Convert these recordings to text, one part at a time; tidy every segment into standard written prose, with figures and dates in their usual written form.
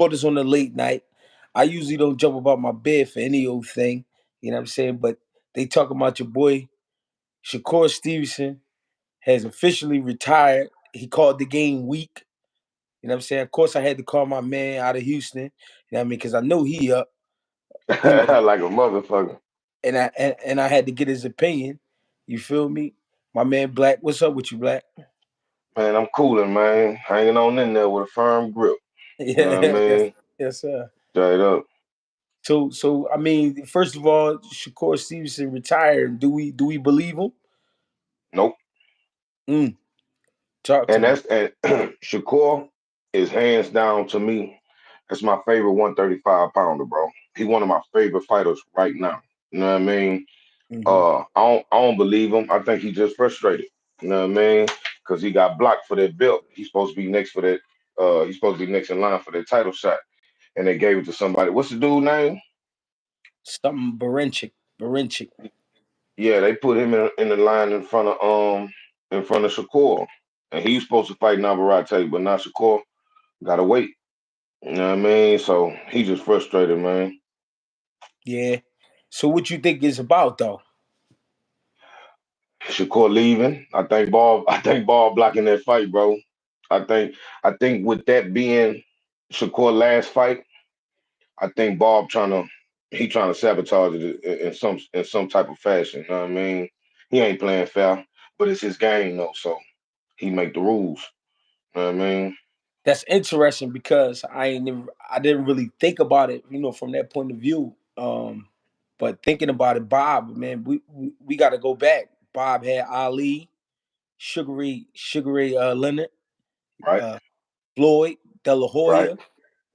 caught us on a late night. I usually don't jump about my bed for any old thing. You know what I'm saying? But they talking about your boy Shakur Stevenson has officially retired. He called the game weak. You know what I'm saying? Of course, I had to call my man out of Houston. You know what I mean? Because I know he up. You know, Like a motherfucker. and I had to get his opinion. You feel me? My man Black, what's up with you, Black? Man, I'm cooling, man. Hanging on in there with a firm grip. You know what I Yeah, yes, mean? yes, sir. Straight up. So I mean, first of all, Shakur Stevenson retired. Do we believe him? Nope. Mm, talk to And me. and Shakur is hands down to me. That's my favorite 135 pounder, bro. He one of my favorite fighters right now. You know what I mean? Hmm. I don't believe him. I think he just frustrated. You know what I mean? Because he got blocked for that belt. He's supposed to be next for that. He's supposed to be next in line for that title shot, and they gave it to somebody. What's the dude name? Something Barenchik. Barenchik. Yeah, they put him in the line in front of Shakur, and he was supposed to fight Navarrete, but not Shakur. Gotta wait. You know what I mean? So he just frustrated, man. Yeah. So what you think it's about though? Shakur leaving. I think Ball blocking that fight, bro. I think I think with that being Shakur last fight, I think trying to sabotage it in some type of fashion. You know what I mean? He ain't playing fair, but it's his game though, so he make the rules. You know what I mean? That's interesting because I didn't really think about it, from that point of view. But thinking about it, Bob, man, we got to go back. Bob had Ali, Sugar Ray Leonard, Right, uh, Floyd, De La right, Hoya.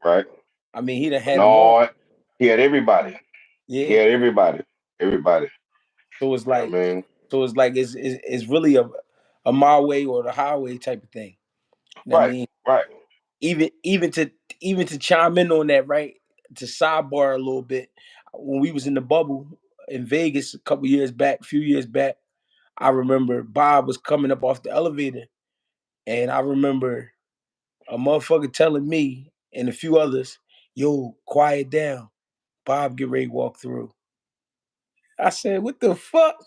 right. I mean, he done had them all. Bernard, he had everybody. He Yeah. had everybody. Everybody. So it's You know what like, I mean? it's really a my way or the highway type of thing. You know what I Right, mean? right, even even to even to chime in on that, right? To sidebar a little bit, when we was in the bubble in Vegas a couple years back, few years back, I remember Bob was coming up off the elevator, and I remember a motherfucker telling me and a few others, "Yo, quiet down. Bob get ready to walk through." I said, "What the fuck?"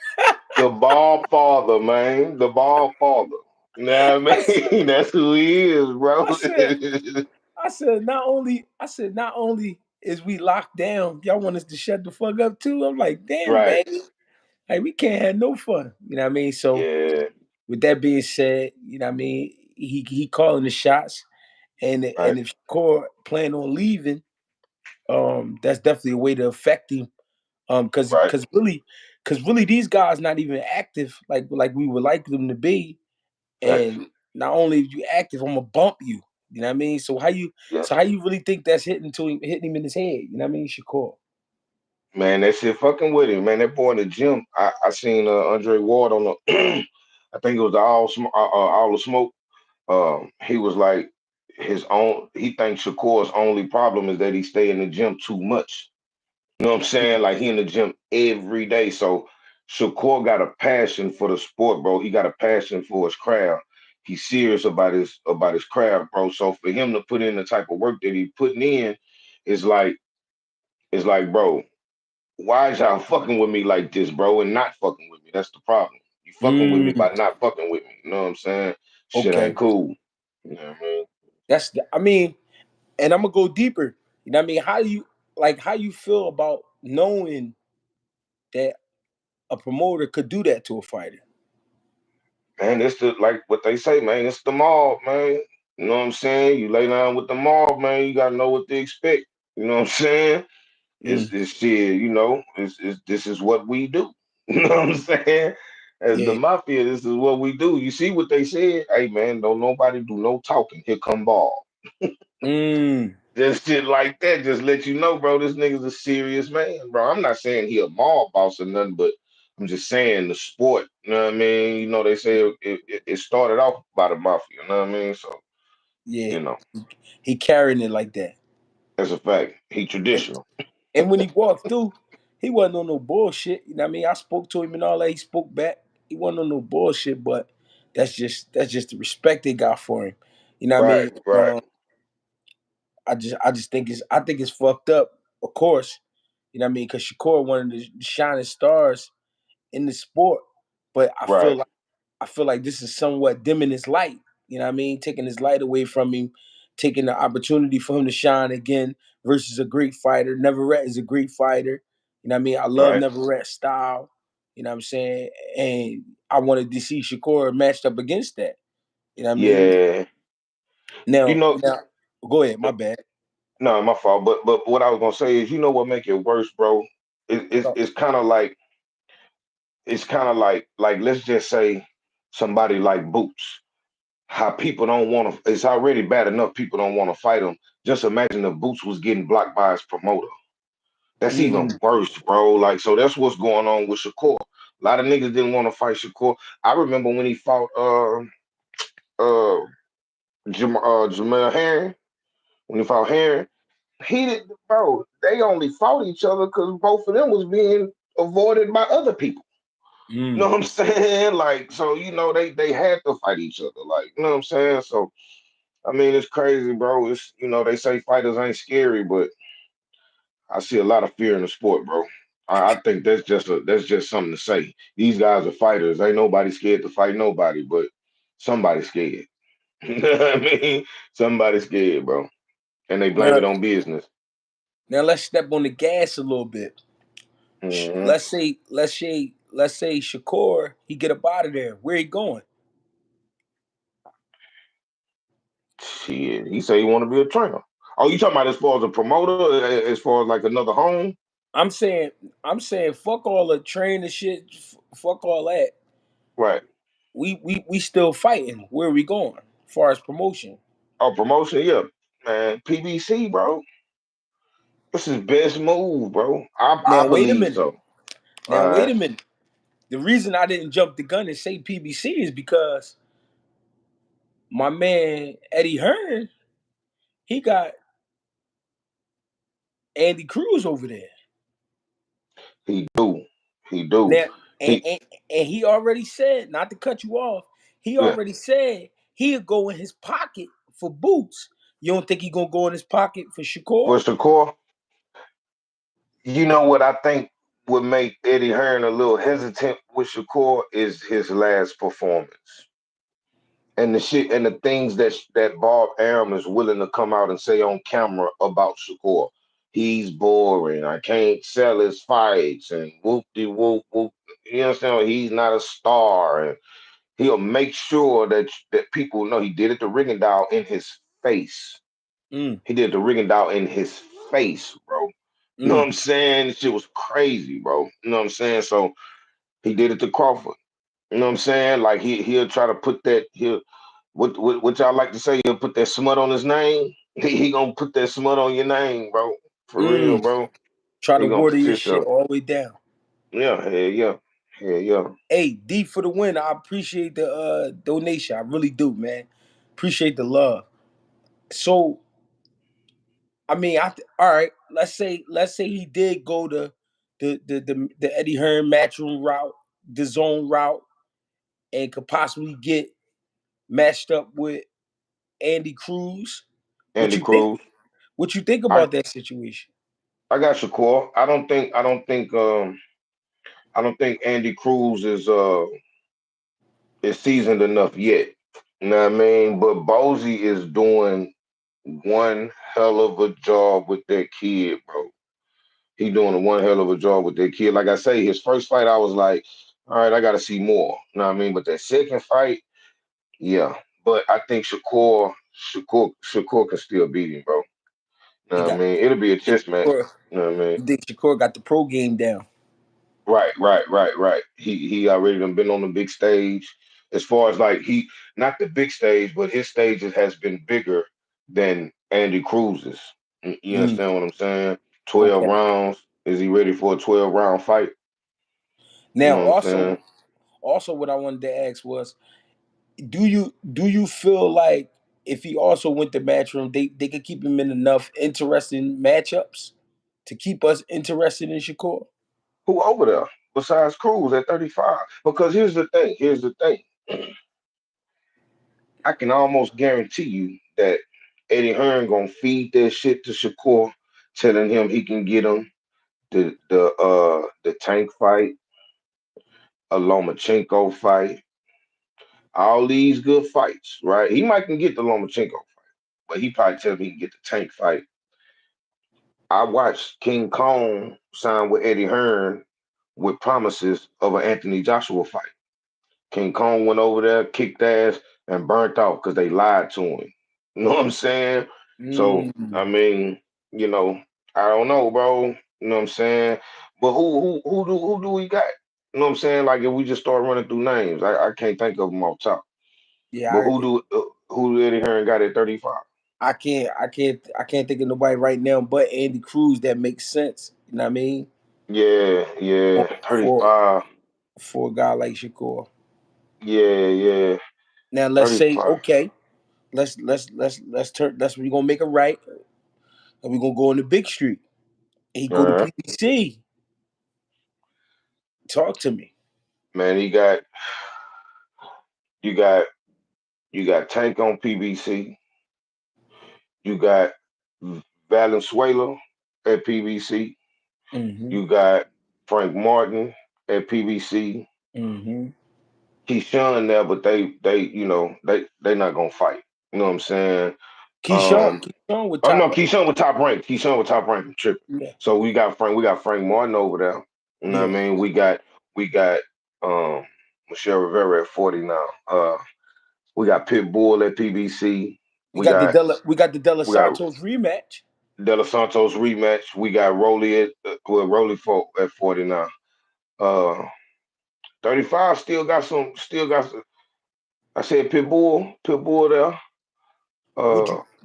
the ball father, man. The ball father. You know what I I said, mean? That's who he is, bro. I said, not only is we locked down, y'all want us to shut the fuck up too. I'm like, damn, Right. baby. Like we can't have no fun. You know what I mean? So Yeah. with that being said, you know what I mean, he calling the shots. And Right. if Core plan on leaving, that's definitely a way to affect him. Cause Right. cause really, cause really these guys not even active like we would like them to be. Facts. And not only if you active, I'm gonna bump you. You know what I mean? Yeah. So how you really think that's hitting him in his head? You know what I mean? Shakur. Man, that shit fucking with him, man. That boy in the gym. I seen Andre Ward on the I think it was the all the smoke. He was like his own he thinks Shakur's only problem is that he stay in the gym too much. You know what I'm saying? Like he in the gym every day. So Shakur got a passion for the sport, bro. He got a passion for his craft. He's serious about his craft, bro. So for him to put in the type of work that he putting in is like bro, why is y'all fucking with me like this, bro, and not fucking with me? That's the problem. You fucking with me Mm, by not fucking with me. You know what I'm saying? Shit ain't okay. cool. You know what I mean? I mean, and I'm gonna go deeper. You know what I mean? How you feel about knowing that a promoter could do that to a fighter? Man, it's the like what they say, man. It's the mob, man. You know what I'm saying? You lay down with the mob, man. You gotta know what to expect. You know what I'm saying? Mm, It's shit. You know, it's this is what we do. You know what I'm saying? As the yeah. mafia, this is what we do. You see what they said? Hey, man, don't nobody do no talking. Here come ball. Mm, Just shit like that. Just let you know, bro. This nigga's a serious man, bro. I'm not saying he a mob boss or nothing, but I'm just saying the sport. You know what I mean? You know they say it started off by the mafia. You know what I mean? So yeah. you know He carrying it like that. that's a fact. He And, traditional. and when he walked through, he wasn't on no bullshit. You know what I mean? I spoke to him and all that. He spoke back. He wasn't on no bullshit, but that's just the respect they got for him. You know what I Right, mean? right. I just think it's fucked up. Of course, you know what I mean, because Shakur one of the shining stars in the sport, but Right. I feel like this is somewhat dimming his light. You know what I mean, taking his light away from him, taking the opportunity for him to shine again versus a great fighter. Neverett is a great fighter. You know what I mean? I love Right. Neverett's style. You know what I'm saying? And I wanted to see Shakur matched up against that. You know what I mean? Yeah. You know, Now, go ahead. My bad. no, my fault. But what I was gonna say is, you know what make it worse, bro? No. It's kind of like like let's just say somebody like Boots. How people don't want to. It's already bad enough people don't want to fight him. Just imagine if Boots was getting blocked by his promoter. That's even Mm, worse, bro. Like, so that's what's going on with Shakur. A lot of niggas didn't want to fight Shakur. I remember when he fought uh Jamel Herring. When he fought Herring, he did, bro. They only fought each other because both of them was being avoided by other people. You know mm. what I'm saying? Like, so they had to fight each other. Like, you know what I'm saying? So I mean, it's crazy, bro. It's they say fighters ain't scary, but I see a lot of fear in the sport, bro. I think that's just something to say. These guys are fighters. Ain't nobody scared to fight nobody, but somebody's scared. You know what I mean? Somebody's scared, bro. And they blame Now, it on business. now let's step on the gas a little bit. Hmm. Let's say Shakur, he get up out of there. Where he going? Shit. He say he want to be a trainer. Oh, you talking about as far as a promoter, as far as like another home? I'm saying, fuck all the training shit. Fuck all that. Right. We still fighting. Where are we going? As far as promotion. Oh, promotion, yeah. Man, PBC, bro. This is best move, bro. I Now wait a believe minute. so. Now All wait right. a minute. The reason I didn't jump the gun and say PBC is because my man Eddie Hearn, he got Andy Cruz over there. He do. He do. Now, and, He and, and he already said, not to cut you off, he yeah. already said he'll go in his pocket for Boots. You don't think he gonna go in his pocket for Shakur? What's the core? You know what I think would make Eddie Hearn a little hesitant with Shakur is his last performance. And the shit and the things that Bob Arum is willing to come out and say on camera about Shakur. He's boring. I can't sell his fights and whoop de whoop whoop. You understand? He's not a star, and he'll make sure that people know he did it to Rigondeaux in his face. Mm, He did the Rigondeaux in his face, bro. You know what mm, I'm saying? This shit was crazy, bro. You know what I'm saying? So he did it to Crawford. You know what I'm saying? Like he'll try to put that he'll what y'all like to say, he'll put that smut on his name. He gonna put that smut on your name, bro. For real, mm. bro. Try to He gonna water put your this shit up. all the way down. Yeah, hell yeah. Hell yeah. Hey, D for the win. I appreciate the donation. I really do, man. Appreciate the love. So, I mean, all right. Let's say he did go the Eddie Hearn matchroom route, the zone route, and could possibly get matched up with Andy Cruz. What Andy you think? Cruz. What you think I about that situation? I got Shakur. I don't think Andy Cruz is seasoned enough yet. You know what I mean? But Bozy is doing one hell of a job with that kid, bro. He doing a one hell of a job with that kid. Like I say, his first fight, I was like, all right, I got to see more. You know what I mean? But that second fight, yeah. But I think Shakur can still beat him, bro. You He know what I got mean? It'll be a chess match. Shakur. You know what I mean? You think Shakur got the pro game down? Right. He already done been on the big stage. As far as like he not the big stage, but his stages has been bigger than Andy Cruz's. You Mm, understand what I'm saying? 12 okay. rounds. Is he ready for a 12-round fight? You Now, know what I'm saying? also, what I wanted to ask was, do you feel like if he also went to matchroom, they could keep him in enough interesting matchups to keep us interested in Shakur? Who over there besides Cruz at 35? Because here's the thing. Here's the thing. I can almost guarantee you that. Eddie Hearn gonna feed that shit to Shakur, telling him he can get him the Tank fight, a Lomachenko fight, all these good fights, right? He might can get the Lomachenko fight, but he probably tell me he can get the Tank fight. I watched King Kong sign with Eddie Hearn with promises of an Anthony Joshua fight. King Kong went over there, kicked ass, and burnt off because they lied to him. You know what I'm saying? So I Mm. mean, you know, I don't know, bro. You know what I'm saying? But who do we got? You know what I'm saying? Like if we just start running through names, I can't think of them off top. Yeah, But who do Eddie Hearn got at 35? I can't think of nobody right now but Andy Cruz that makes sense. You know what I mean? Yeah, For yeah, for 35. for a guy like Shakur. Yeah, yeah, Now let's say 35. okay, let's turn. That's we're gonna make it right, and we're gonna go on the big street. And he go to Uh-huh. PBC. Talk to me. Man, you got you got Tank on PBC. You got Valenzuela at PBC. Mm-hmm. You got Frank Martin at PBC. Mm-hmm. Keyshawn there, but they not gonna fight. You know what I'm saying? Keyshawn, Um, Keyshawn with oh top no, rank. Keyshawn with top rank. Keyshawn with top rank. I'm tripping. Yeah, So we got Frank Martin over there. You know yeah. what I mean? We got um Michelle Rivera at 40 now. We got Pitbull at PBC. We We got the got Della we got Santos rematch. De Los Santos rematch. We got Rolly at 40 now. Uh 35 still got some. I said Pitbull there.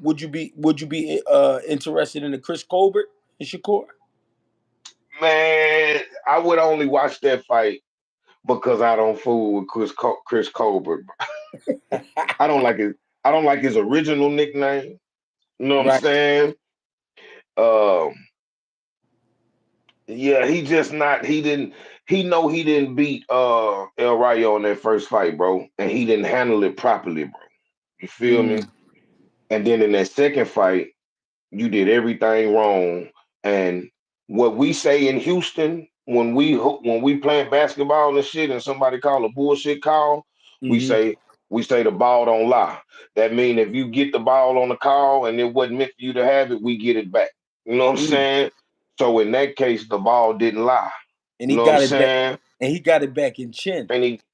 Would you Uh interested in the Chris Colbert and Shakur? Man, I would only watch that fight because I don't fool with Chris Colbert. I don't like his I don't like his original nickname. You know what I'm Right. saying? Um yeah, he just not he didn't beat El Rayo in that first fight, bro. And he didn't handle it properly, bro. You feel me? Mm. And then in that second fight, you did everything wrong. And what we say in Houston when we playing basketball and shit, and somebody call a bullshit call, we Mm-hmm. say we say the ball don't lie. That mean if you get the ball on the call and it wasn't meant for you to have it, we get it back. You know what I'm Mm. saying? So in that case, the ball didn't lie. And You he know what I'm got it back. saying? And he got it back in chin.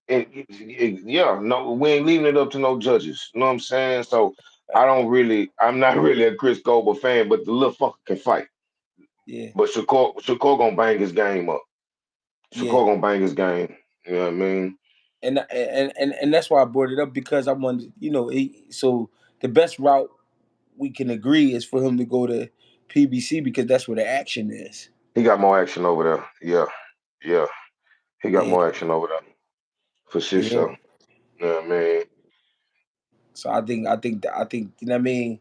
Yeah, no, we ain't leaving it up to no judges. You know what I'm saying? So I'm not really a Chris Colbert fan, but the little fucker can fight. Yeah. But Shakur gonna bang his game up. Yeah. Shakur gonna bang his game. You know what I mean? And that's why I brought it up because I wanted, so the best route we can agree is for him to go to PBC because that's where the action is. He got more action over there. Yeah, yeah. He got Yeah, more action over there for shit yeah. show. You know what I mean? So I think you know what I mean.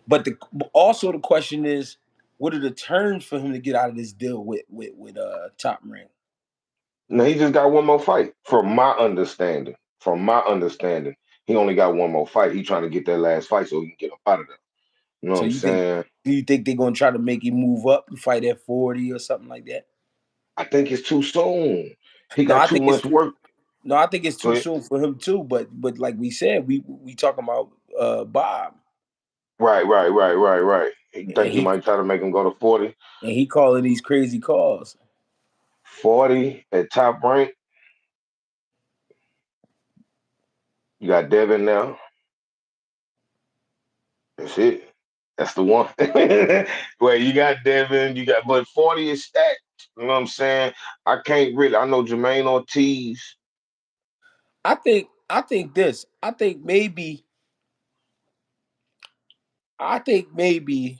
But also the question is, what are the terms for him to get out of this deal with Top Ring? Now he just got one more fight. From my understanding, he only got one more fight. He trying to get that last fight so he can get up out of there. You know what So I'm you think saying? do you think they're gonna try to make him move up and fight at 40 or something like that? I think it's too soon. He No, got I too think it's much work. no, I think it's Go too ahead. soon for him too. But like we said, we talking about Bob Right. You and think he he might try to make him go to 40? and he calling these crazy calls. 40 at top rank. You got Devin now. That's it. That's the one. Well, you got Devin, but 40 is stacked. You know what I'm saying? I know Jermaine Ortiz. I think maybe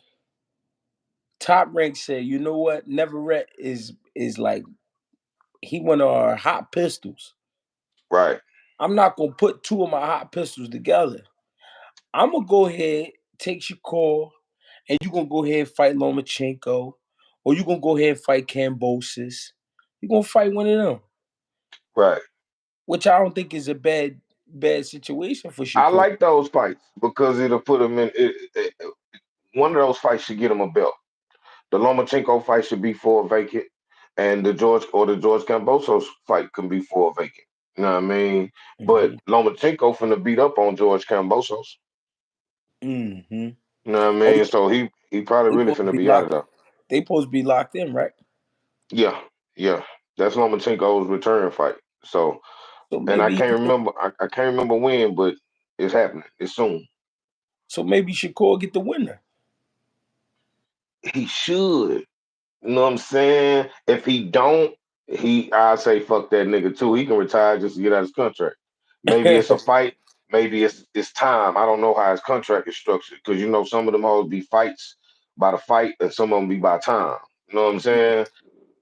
Top Rank said, you know what, Neverett is like he one of our hot pistols. Right, I'm not gonna put two of my hot pistols together. I'm gonna go ahead, take your call, and you gonna go ahead and fight Lomachenko, or you gonna go ahead and fight Cambosis. You gonna fight one of them, right. which I don't think is a bad. bad situation for I Shakur. like those fights because it'll put him in. One of those fights should get him a belt. The Lomachenko fight should be for a vacant, and the George Kambosos fight can be for a vacant. You know what I mean? But Mm-hmm. Lomachenko finna beat up on George Kambosos. Mm-hmm. You know what I Oh mean? yeah, So he probably they really supposed to finna be be out of locked. there. They supposed to be locked in, right? Yeah, yeah. That's Lomachenko's return fight. So, So and I maybe, can't remember. I can't remember when, but it's happening. It's soon. so maybe Shakur get the winner. He should. You know what I'm saying? If he don't, I say fuck that nigga too. He can retire just to get out of his contract. Maybe it's a fight. Maybe it's time. I don't know how his contract is structured because you know some of them always be fights by the fight and some of them be by time. You know what I'm Yeah, saying?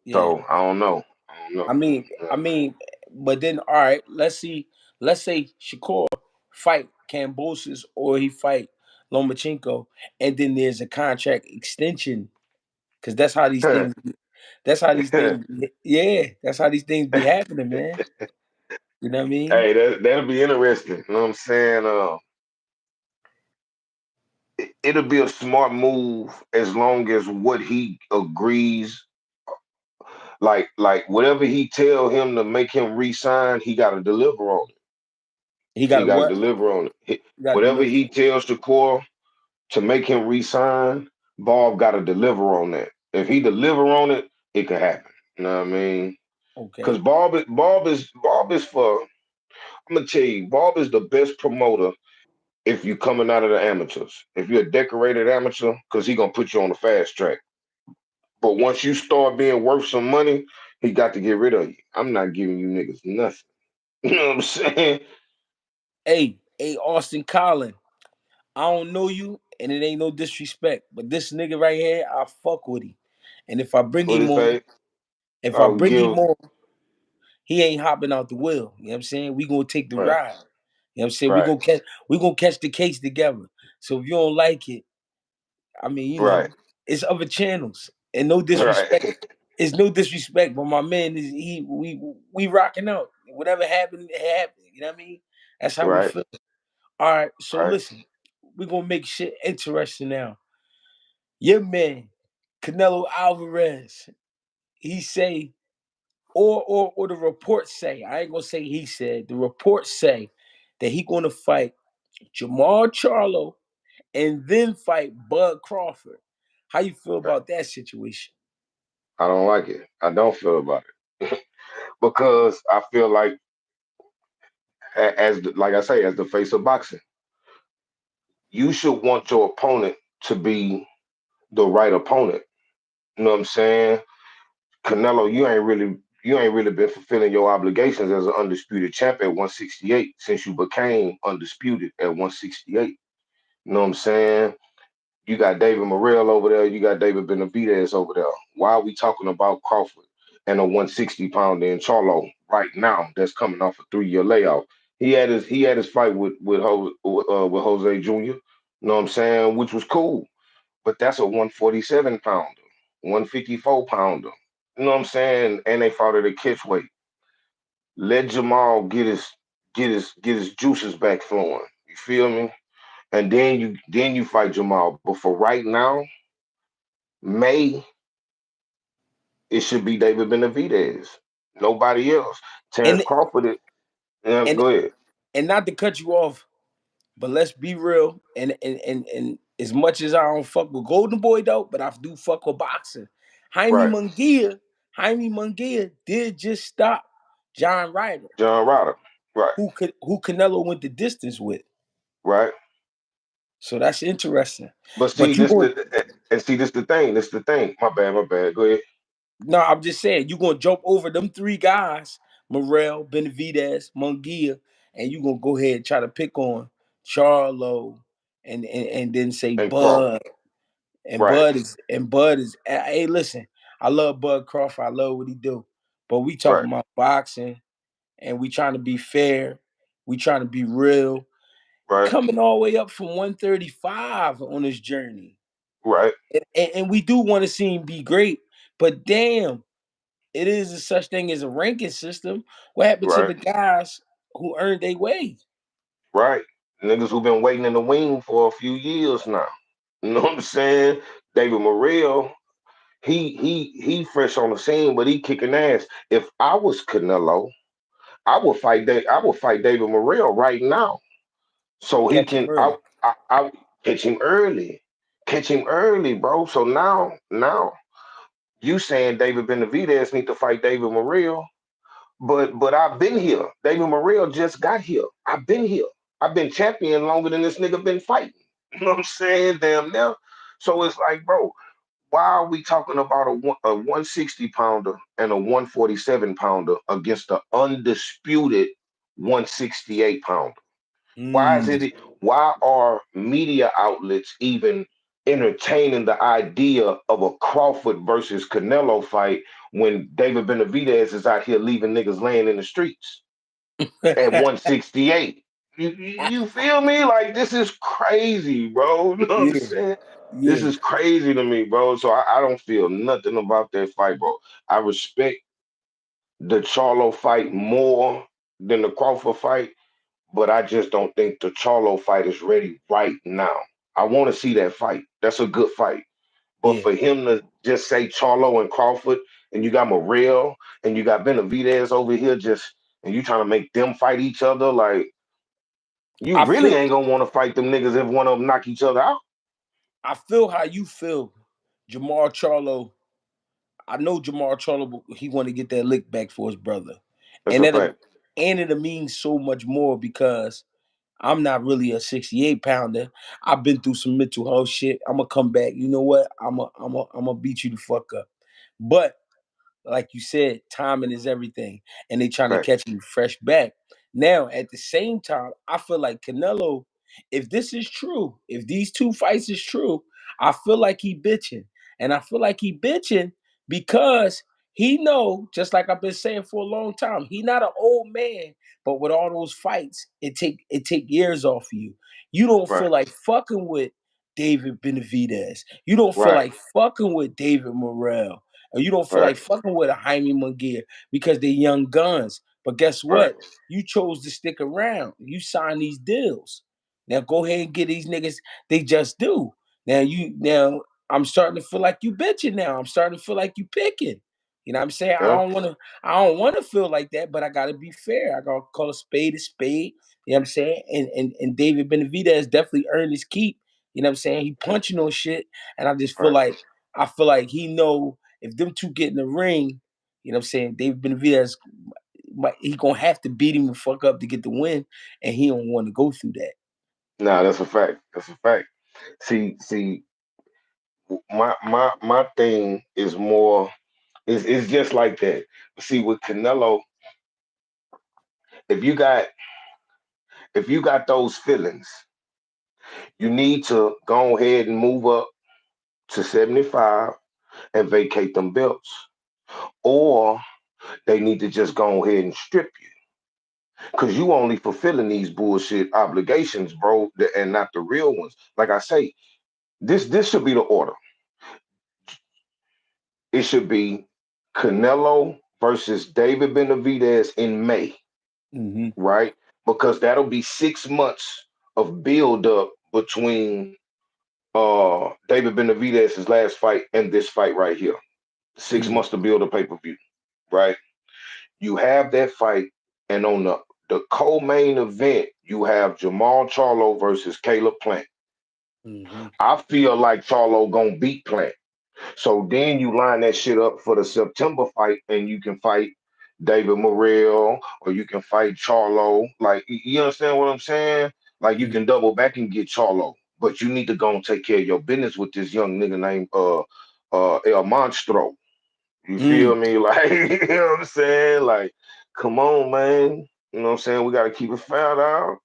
yeah. So I don't know. I don't know. I mean, Yeah. I mean, but then all right, let's see. Let's say Shakur fight Kambosos or he fight Lomachenko, and then there's a contract extension because that's how these things. That's how these things. Yeah, that's how these things be happening, man. You know what I mean? Hey, that'll be interesting. You know what I'm saying? It'll be a smart move as long as what he agrees, like whatever he tell him to make him resign, he got to deliver on it. He got He to got to what? deliver on it. He got to Whatever deliver. he tells the core to make him resign, Bob got to deliver on that. If he deliver on it, it could happen. You know what I mean? Because Okay. Bob is for. I'm gonna tell you, Bob is the best promoter if you coming out of the amateurs. If you're a decorated amateur, because he gonna put you on the fast track. But once you start being worth some money, he got to get rid of you. I'm not giving you niggas nothing. You know what I'm saying? Hey, Austin Collin. I don't know you, and it ain't no disrespect, but this nigga right here, I fuck with him. And if I bring What he him on, say? if I Oh, bring him give on, he ain't hopping out the wheel. You know what I'm saying? We gonna take the right, ride. You know what I'm saying? right, We gonna catch the case together. So if you don't like it, I mean, right, it's other channels. And no disrespect. right, It's no disrespect, but my man is we rocking out. Whatever happened, it happened. You know what I mean? That's how we right, feel. All right, so right. listen, we're gonna make shit interesting now. Your man, Canelo Alvarez, he say, or the reports say, I ain't gonna say he said, the reports say that he gonna fight Jamal Charlo and then fight Bud Crawford. How you feel Okay. about that situation? I don't like it. I don't feel about it because I feel like, like I say, as the face of boxing, you should want your opponent to be the right opponent. You know what I'm saying? Canelo, you ain't really been fulfilling your obligations as an undisputed champ at 168 since you became undisputed at 168. You know what I'm saying? You got David Morrell over there. You got David Benavidez over there. Why are we talking about Crawford and a 160 pounder in Charlo right now? That's coming off a 3-year layoff. He had his fight with Jose Jr. You know what I'm saying? Which was cool, but that's a 147 pounder, 154 pounder. You know what I'm saying? And they fought at a catchweight. Let Jamal get his juices back flowing. You feel me? And then you fight Jamal. But for right now, May, it should be David Benavidez. Nobody else. Terrence And Crawford. and Go ahead. and not to cut you off, but let's be real. And as much as I don't fuck with Golden Boy though, but I do fuck with boxing. Jaime Right. Munguia, Jaime Munguia did just stop John Ryder, John Ryder. Right. who Canelo went the distance with. Right. So that's interesting. But see, But you this going the and see this the thing. This the thing. My bad. My bad. Go ahead. no, I'm just saying you gonna jump over them three guys, Morel, Benavidez, Munguia, and you gonna go ahead and try to pick on Charlo and then say And Crawford. Bud. And Right. Bud is hey, listen, I love Bud Crawford. I love what he do. But we Right. talking about boxing and we trying to be fair. We trying to be real. Right. Coming all the way up from 135 on this journey. Right. And we do want to see him be great. But damn, it is a such thing as a ranking system. What happened to Right. the guys who earned their way? right? Niggas who been waiting in the wing for a few years now. You know what I'm saying? David Morrell, he fresh on the scene, but he kicking ass. If I was Canelo, I would fight David Morrell right now, so he Catch him can early. I catch him early, bro. So now you saying David Benavidez need to fight David Morrell, but I've been here. David Morrell just got here. I've been here. I've been champion longer than this nigga been fighting. You know what I'm saying? Damn now. So it's like, bro, why are we talking about a 160 pounder and a 147 pounder against the undisputed 168 pounder? Why is Mm. it? Why are media outlets even entertaining the idea of a Crawford versus Canelo fight when David Benavidez is out here leaving niggas laying in the streets at 168? You feel me? Like this is crazy, bro. You know what I'm Yeah, saying? This yeah, is crazy to me, bro. So I don't feel nothing about that fight, bro. I respect the Charlo fight more than the Crawford fight, but I just don't think the Charlo fight is ready right now. I want to see that fight. That's a good fight. But yeah. for him to just say Charlo and Crawford, and you got Morrell, and you got Benavidez over here, just and you trying to make them fight each other, like you I really feel ain't gonna want to fight them niggas if one of them knock each other out. I feel how you feel. Jamar Charlo, I know Jamar Charlo, he want to get that lick back for his brother. That's And a it'll fact. and it'll mean so much more because I'm not really a 68 pounder. I've been through some mental health shit. I'm gonna come back. You know what? I'm gonna beat you the fuck up. But like you said, timing is everything, and they trying to Fact. catch me fresh back. Now, at the same time, I feel like Canelo, if this is true, if these two fights is true, I feel like he bitching, and I feel like he bitching because he know, just like I've been saying for a long time, he not an old man, but with all those fights, it take years off of you. You don't feel Right. like fucking with David Benavidez. You don't feel Right. like fucking with David Morrell, or you don't feel Right. like fucking with a Jaime Munguia because they're young guns. But guess Right. what? You chose to stick around. You signed these deals. Now go ahead and get these niggas. They just do. Now I'm starting to feel like you bitching now. I'm starting to feel like you picking. You know what I'm saying? Yeah. I don't wanna feel like that, but I gotta be fair. I gotta call a spade a spade. You know what I'm saying? And David Benavidez definitely earned his keep. You know what I'm saying? He punching on shit. And Right. I feel like he know if them two get in the ring, you know what I'm saying, David Benavidez, he gonna have to beat him the fuck up to get the win, and he don't want to go through that. Nah, that's a fact. That's a fact. See, my thing is more is just like that. See, with Canelo, if you got if you got those feelings, you need to go ahead and move up to 75 and vacate them belts. Or they need to just go ahead and strip you. Cause you only fulfilling these bullshit obligations, bro, and not the real ones. Like I say, this should be the order. It should be Canelo versus David Benavidez in May, Mm-hmm. right? Because that'll be 6 months of build up between David Benavidez's last fight and this fight right here. 6 months to build a pay-per-view, right? You have that fight, and on the co-main event, you have Jamal Charlo versus Caleb Plant. Mm-hmm. I feel like Charlo gonna beat Plant. So then you line that shit up for the September fight, and you can fight David Morrell, or you can fight Charlo. Like you understand what I'm saying? Like you Mm-hmm. can double back and get Charlo, but you need to go and take care of your business with this young nigga named El Monstro. You feel Mm. me? Like you know what I'm saying? Like, come on, man. You know what I'm saying? We gotta keep it found out.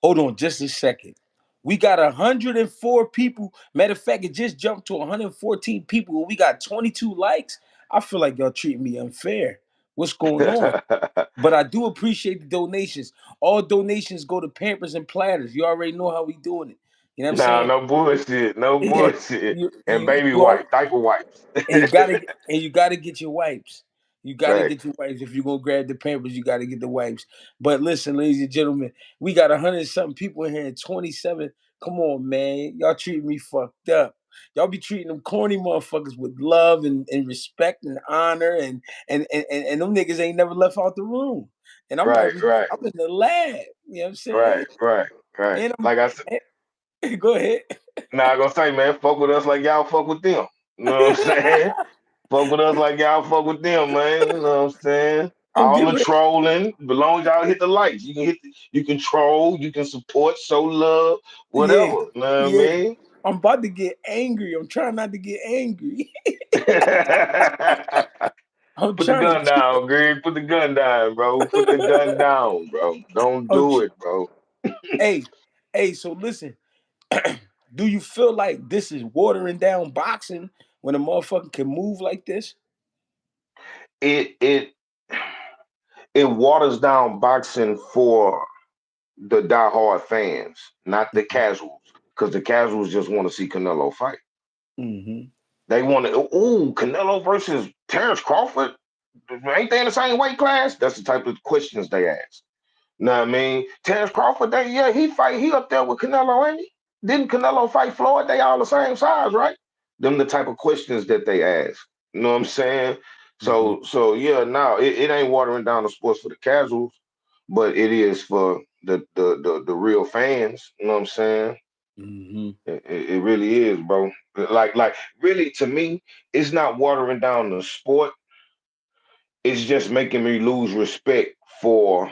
Hold on just a second. We got 104 people. Matter of fact, it just jumped to 114 people. We got 22 likes. I feel like y'all treating me unfair. What's going on? But I do appreciate the donations. All donations go to Pampers and Platters. You already know how we doing it. You know what I'm Nah, saying? no bullshit, no Yeah. bullshit. You And you baby you all, wipe, diaper wipes. and you gotta get your wipes. You got to get Facts. your wipes. If you're gonna grab the Pampers, you got to get the wipes. But listen, ladies and gentlemen, we got 100 something people in here and 27. Come on, man, y'all treat me fucked up. Y'all be treating them corny motherfuckers with love and respect and honor and them niggas ain't never left out the room. And I'm Right, every right, I'm in the lab. You know what I'm saying? right, right, right. And Like I said, go ahead. now I gonna say, man, fuck with us like y'all fuck with them. You know what I'm saying? Fuck with us like y'all fuck with them, man. You know what I'm saying? I'm All getting the ready. trolling, as long as y'all hit the likes, you can you can troll, you can support, show love, whatever. Yeah, You know what I yeah. mean? I'm about to get angry. I'm trying not to get angry. I'm Put the trying gun to chill. down, Greg. Put the gun down, bro. Put the gun down, bro. Don't I'm do ch- it, bro. hey, hey. So listen, do you feel like this is watering down boxing when a motherfucker can move like this? It it it waters down boxing for the diehard fans, not the casuals, because the casuals just want to see Canelo fight. Mm-hmm. They want to, ooh, Canelo versus Terrence Crawford. Ain't they in the same weight class? That's the type of questions they ask. Know what I mean? Terrence Crawford, he up there with Canelo, ain't he? Didn't Canelo fight Floyd? They all the same size, right? Them the type of questions that they ask. You know what I'm saying? Mm-hmm. So yeah, now it ain't watering down the sports for the casuals, but it is for the real fans. You know what I'm saying? Mm-hmm. It really is, bro. Like really to me, it's not watering down the sport. It's just making me lose respect for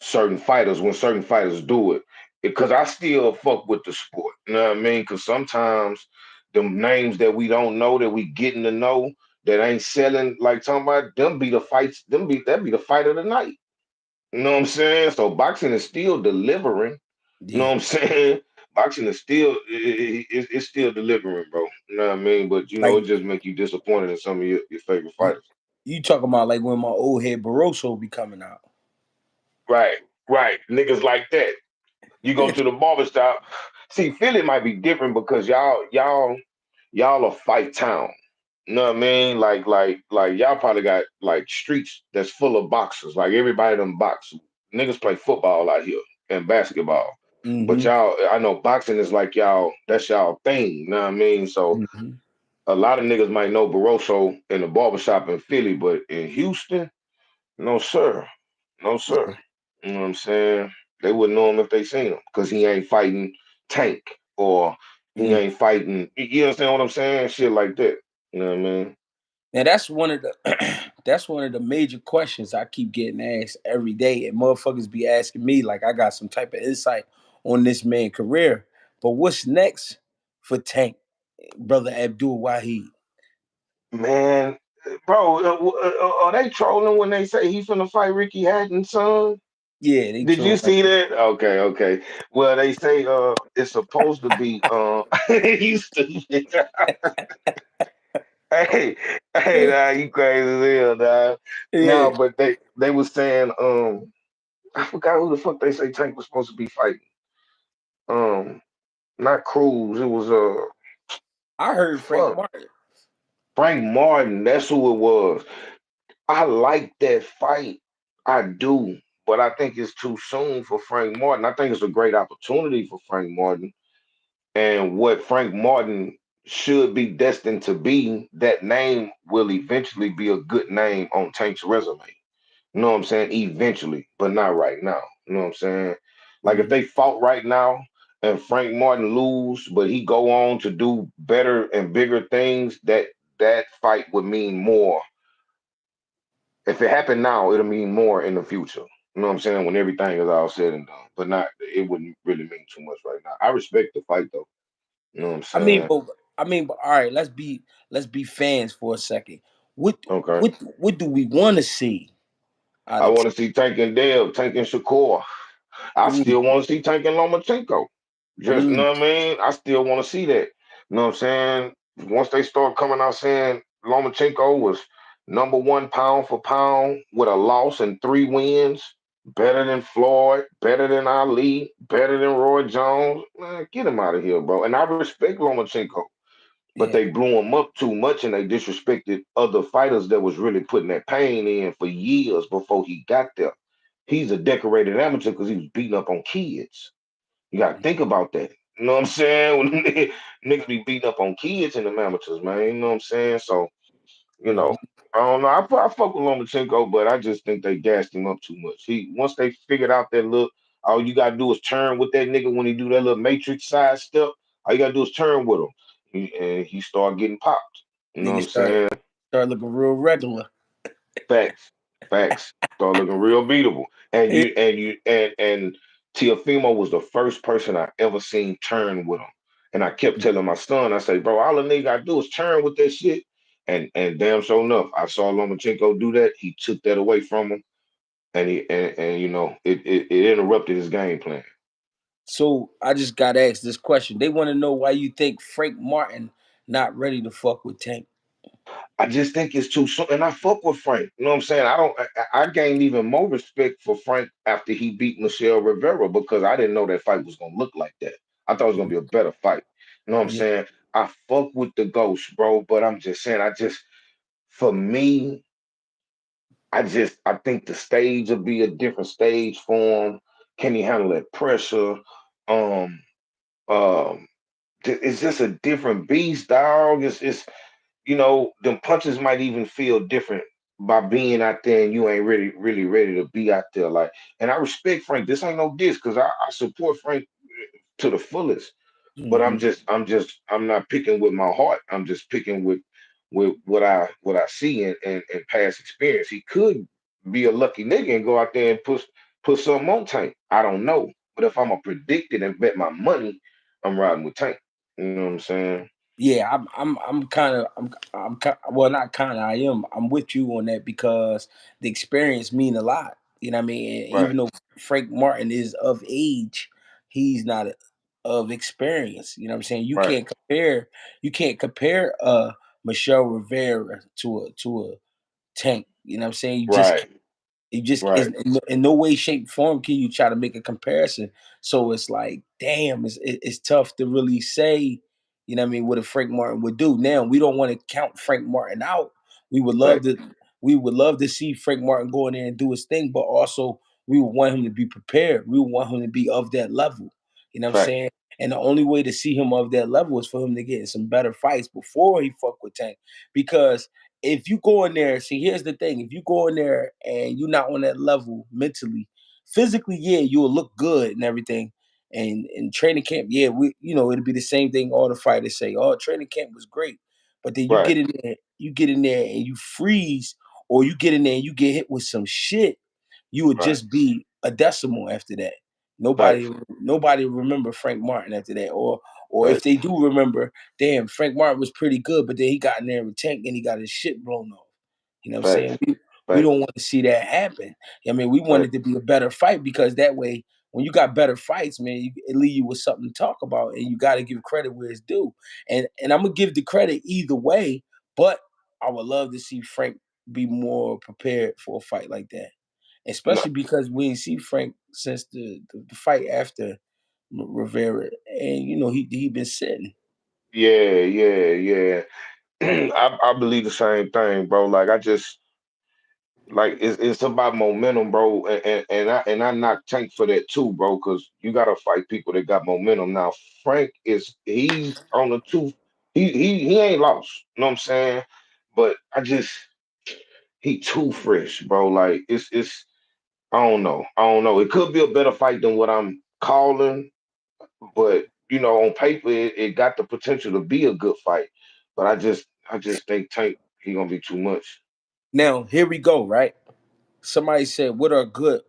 certain fighters when certain fighters do it. Because I still fuck with the sport. You know what I mean? Because sometimes them names that we don't know that we getting to know that ain't selling, like talking about them be the fights, that be the fight of the night. You know what I'm saying? So boxing is still delivering. You know Yeah. what I'm saying? Boxing is still it's still delivering, bro. You know what I mean? But Like it just make you disappointed in some of your favorite you, fighters. you talking about like when my old head Barroso be coming out. Right, right. Niggas like that. You go to the barber shop. See, Philly might be different because y'all a fight town. You know what I mean? Like y'all probably got like streets that's full of boxers. Like everybody them box. Niggas play football out here and basketball. But Mm-hmm. y'all, I know boxing is like that's y'all thing. You know what I mean? So Mm-hmm. a lot of niggas might know Barroso in the barbershop in Philly, but in Houston, no sir. No sir. You know what I'm saying? They wouldn't know him if they seen him because he ain't fighting Tank or he Mm. ain't fighting. You understand what I'm saying? Shit like that. You know what I mean? Now that's one of the that's one of the major questions I keep getting asked every day, and motherfuckers be asking me like I got some type of insight on this man career. But what's next for Tank, brother Abdul Wahid? Man, bro, are they trolling when they say he's finna fight Ricky Hatton's son? Yeah, they Did you true. see that? Okay, okay. Well, they say it's supposed to be you stupid. Hey, hey, nah, you crazy as hell, dog. Yeah, No, but they was saying I forgot who the fuck they say Tank was supposed to be fighting. Um, not Cruz. It was I heard Frank fuck Martin. Frank Martin. That's who it was. I like that fight. I do, but I think it's too soon for Frank Martin. I think it's a great opportunity for Frank Martin, and what Frank Martin should be destined to be. That name will eventually be a good name on Tank's resume. You know what I'm saying? Eventually, but not right now. You know what I'm saying? Like if Mhm. they fought right now and Frank Martin lose, but he go on to do better and bigger things, that fight would mean more. If it happened now, it'll mean more in the future. You know what I'm saying? When everything is all said and done. But not it wouldn't really mean too much right now. I respect the fight though. You know what I'm I mean, saying? but all right. Let's be fans for a second. What Okay. what do we want to see out I of? want to see Tank and Dale, Tank and Shakur. I Mm, still want to see Tank and Lomachenko. Just, you mm, know what I mean? I still want to see that. You know what I'm saying? Once they start coming out saying Lomachenko was number one pound for pound with a loss and 3 wins, better than Floyd, better than Ali, better than Roy Jones, man, get him out of here, bro. And I respect Lomachenko. but Yeah. they blew him up too much and they disrespected other fighters that was really putting that pain in for years before he got there. He's a decorated amateur because he was beating up on kids. You got to think about that. You know what I'm saying? When niggas be beating up on kids in the amateurs, man. You know what I'm saying? So, you know, Mhm. I don't know. I fuck with Lomachenko, but I just think they gassed him up too much. He once they figured out that look, all you gotta do is turn with that nigga when he do that little matrix side step. All you gotta do is turn with him, and he started getting popped. You know what Niggas I'm saying? start looking real regular. Facts, facts. Start looking real beatable. And Yeah. and Tiafimo was the first person I ever seen turn with him. And I kept telling my son, I say, bro, all the nigga gotta do is turn with that shit. And damn sure enough, I saw Lomachenko do that. He took that away from him, and and you know it interrupted his game plan. So I just got asked this question. They want to know why you think Frank Martin not ready to fuck with Tank. I just think it's too soon. And I fuck with Frank. You know what I'm saying? I gained even more respect for Frank after he beat Michelle Rivera because I didn't know that fight was gonna look like that. I thought it was gonna be a better fight. You know what I'm Yeah. saying? I fuck with the ghost, bro, but I'm just saying, for me, I think the stage will be a different stage for him. Can he handle that pressure? Um, um, it's just a different beast, dog. It's you know, them punches might even feel different by being out there and you ain't really ready to be out there. Like, and I respect Frank. This ain't no diss because I support Frank to the fullest. But Hmm. I'm not picking with my heart. I'm just picking with what I see in past experience. He could be a lucky nigga and go out there and put something on Tank. I don't know. But if I'm a predict it and bet my money, I'm riding with Tank. You know what I'm saying? Yeah, I'm kind of well, not kind of, I am, I'm with you on that because the experience mean a lot. You know what I mean? And Right, even though Frank Martin is of age, he's not of experience. You know what I'm saying? right, You can't compare Michelle Rivera to a Tank. You know what I'm saying? right, You just is right. in no way, shape, form can you try to make a comparison. So it's like, damn, it's tough to really say, you know what I mean, what a Frank Martin would do. Now we don't want to count Frank Martin out. We would love Fact, to we would love to see Frank Martin go in there and do his thing, but also we would want him to be prepared. We would want him to be of that level. You know what I'm fact. saying? And the only way to see him of that level is for him to get in some better fights before he fuck with Tank. Because if you go in there, see, here's the thing: if you go in there and you're not on that level mentally, physically, yeah, you'll look good and everything. And in training camp, yeah, it'll be the same thing. All the fighters say, "Oh, training camp was great," but then Right, you get in there and you freeze, or you get in there and you get hit with some shit. You would right. just be a decimal after that. Nobody, Facts, nobody remember Frank Martin after that, or if facts, they do remember, damn, Frank Martin was pretty good, but then he got in there with Tank and he got his shit blown off. You know what I'm saying? facts, We facts, don't want to see that happen. I mean, we want facts. it to be a better fight because that way, when you got better fights, man, it leave you with something to talk about, and you got to give credit where it's due. And I'm gonna give the credit either way, but I would love to see Frank be more prepared for a fight like that, No, especially because we ain't see Frank since the fight after Rivera, and he been sitting. yeah, yeah, yeah. I believe the same thing, bro. Like I just like it's about momentum, bro. And I knock Tank for that too, bro. Because you gotta fight people that got momentum. Now Frank he's on the two. He ain't lost. You know what I'm saying? But he too fresh, bro. Like it's I don't know. I don't know. It could be a better fight than what I'm calling, but you know, on paper, it got the potential to be a good fight. But I just think Tank he gonna be too much. Now here we go, right? Somebody said, "What are good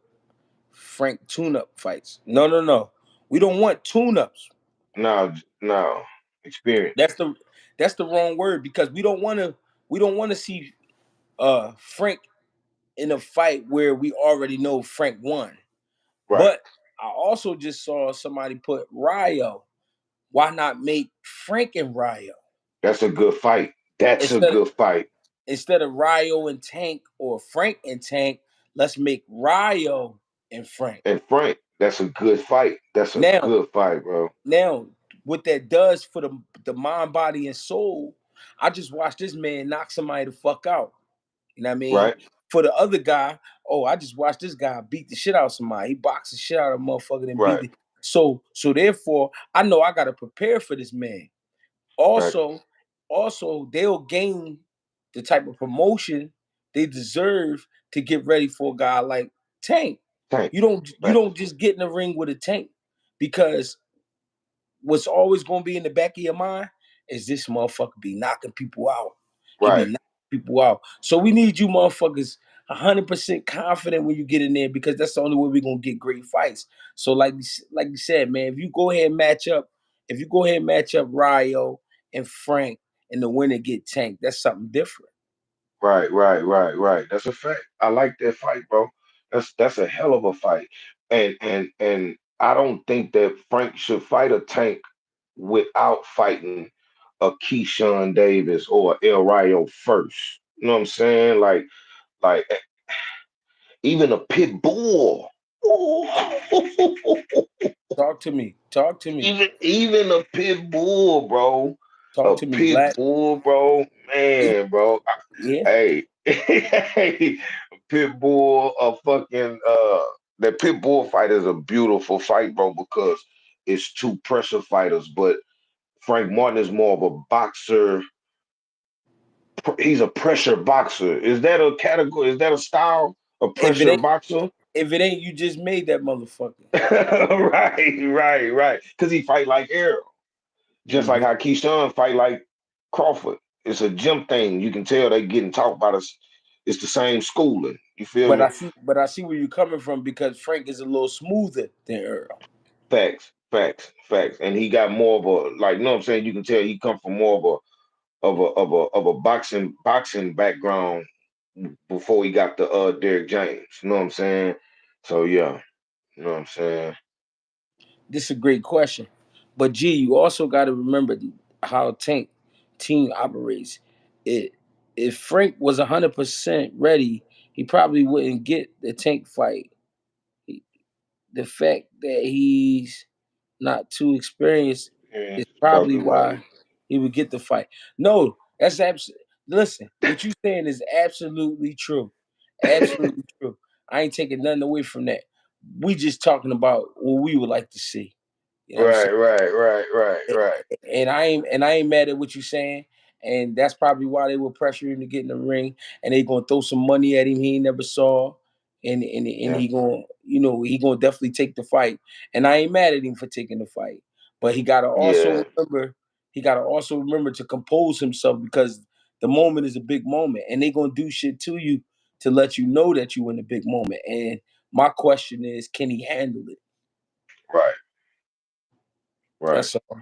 Frank tune-up fights?" No, no, no. We don't want tune-ups. No, no experience. That's the that's the wrong word because we don't want to see Frank in a fight where we already know Frank won. Right. But I also just saw somebody put Ryo. Why not make Frank and Ryo That's a good fight. That's a instead of good fight. instead of Ryo and Tank or Frank and Tank? Let's make Ryo and Frank. And Frank, that's a good fight. That's a Now, good fight, bro. now, what that does for the mind, body, and soul. I just watched this man knock somebody the fuck out. You know what I mean? Right. For the other guy, oh, I just watched this guy beat the shit out of somebody. He boxed the shit out of a motherfucker and beat Right. it. So therefore, I know I gotta prepare for this man. Right. Also, they'll gain the type of promotion they deserve to get ready for a guy like Tank. Tank. You Right. don't just get in the ring with a Tank, because what's always gonna be in the back of your mind is this motherfucker be knocking people out. He be Right. knocking people out. So we need you motherfuckers 100% confident when you get in there, because that's the only way we're gonna get great fights. So like you said, man, if you go ahead and match up Ryo and Frank, and the winner get Tank, that's something different. Right, right, right, right. That's a fact. I like that fight, bro. That's a hell of a fight. And I don't think that Frank should fight a Tank without fighting a Keyshawn Davis or El Rayo first. You know what I'm saying? Like even a pit bull. Talk to me. Talk to me. Even a pit bull, bro. Talk A to me, pit Black. bull, bro. Yeah. Man, bro. Yeah. Hey, hey, pit bull, a fucking that pit bull fight is a beautiful fight, bro, because it's two pressure fighters. But Frank Martin is more of a boxer. He's a pressure boxer. Is that a category? Is that a style? A If it pressure ain't boxer? if it ain't, you just made that motherfucker. Right, right, right. Because he fight like Errol. Just like Mhm. how Keyshawn fight like Crawford. It's a gym thing. You can tell they getting talked about us. It's the same schooling. You feel But me? I see where you're coming from, because Frank is a little smoother than Earl. Facts, facts, facts. And he got more of a like, you know what I'm saying? You can tell he come from more of a boxing background before he got the Derrick James. You know what I'm saying? So yeah, you know what I'm saying? This is a great question. But G, you also got to remember how Tank team operates. It If Frank was 100% ready, he probably wouldn't get the Tank fight. The fact that he's not too experienced Yeah, is probably probably why. why he would get the fight. No, that's absolutely. Listen, what you saying is absolutely true. Absolutely true. I ain't taking nothing away from that. We just talking about what we would like to see. You know what I'm saying? Right, right, right, right, right. And I ain't mad at what you're saying. And that's probably why they were pressuring him to get in the ring, and they gonna throw some money at him he ain't never saw. And Yeah, he gonna, he gonna definitely take the fight. And I ain't mad at him for taking the fight. But yeah, he gotta also remember to compose himself, because the moment is a big moment, and they gonna do shit to you to let you know that you in a big moment. And my question is, can he handle it? right, right. That's all.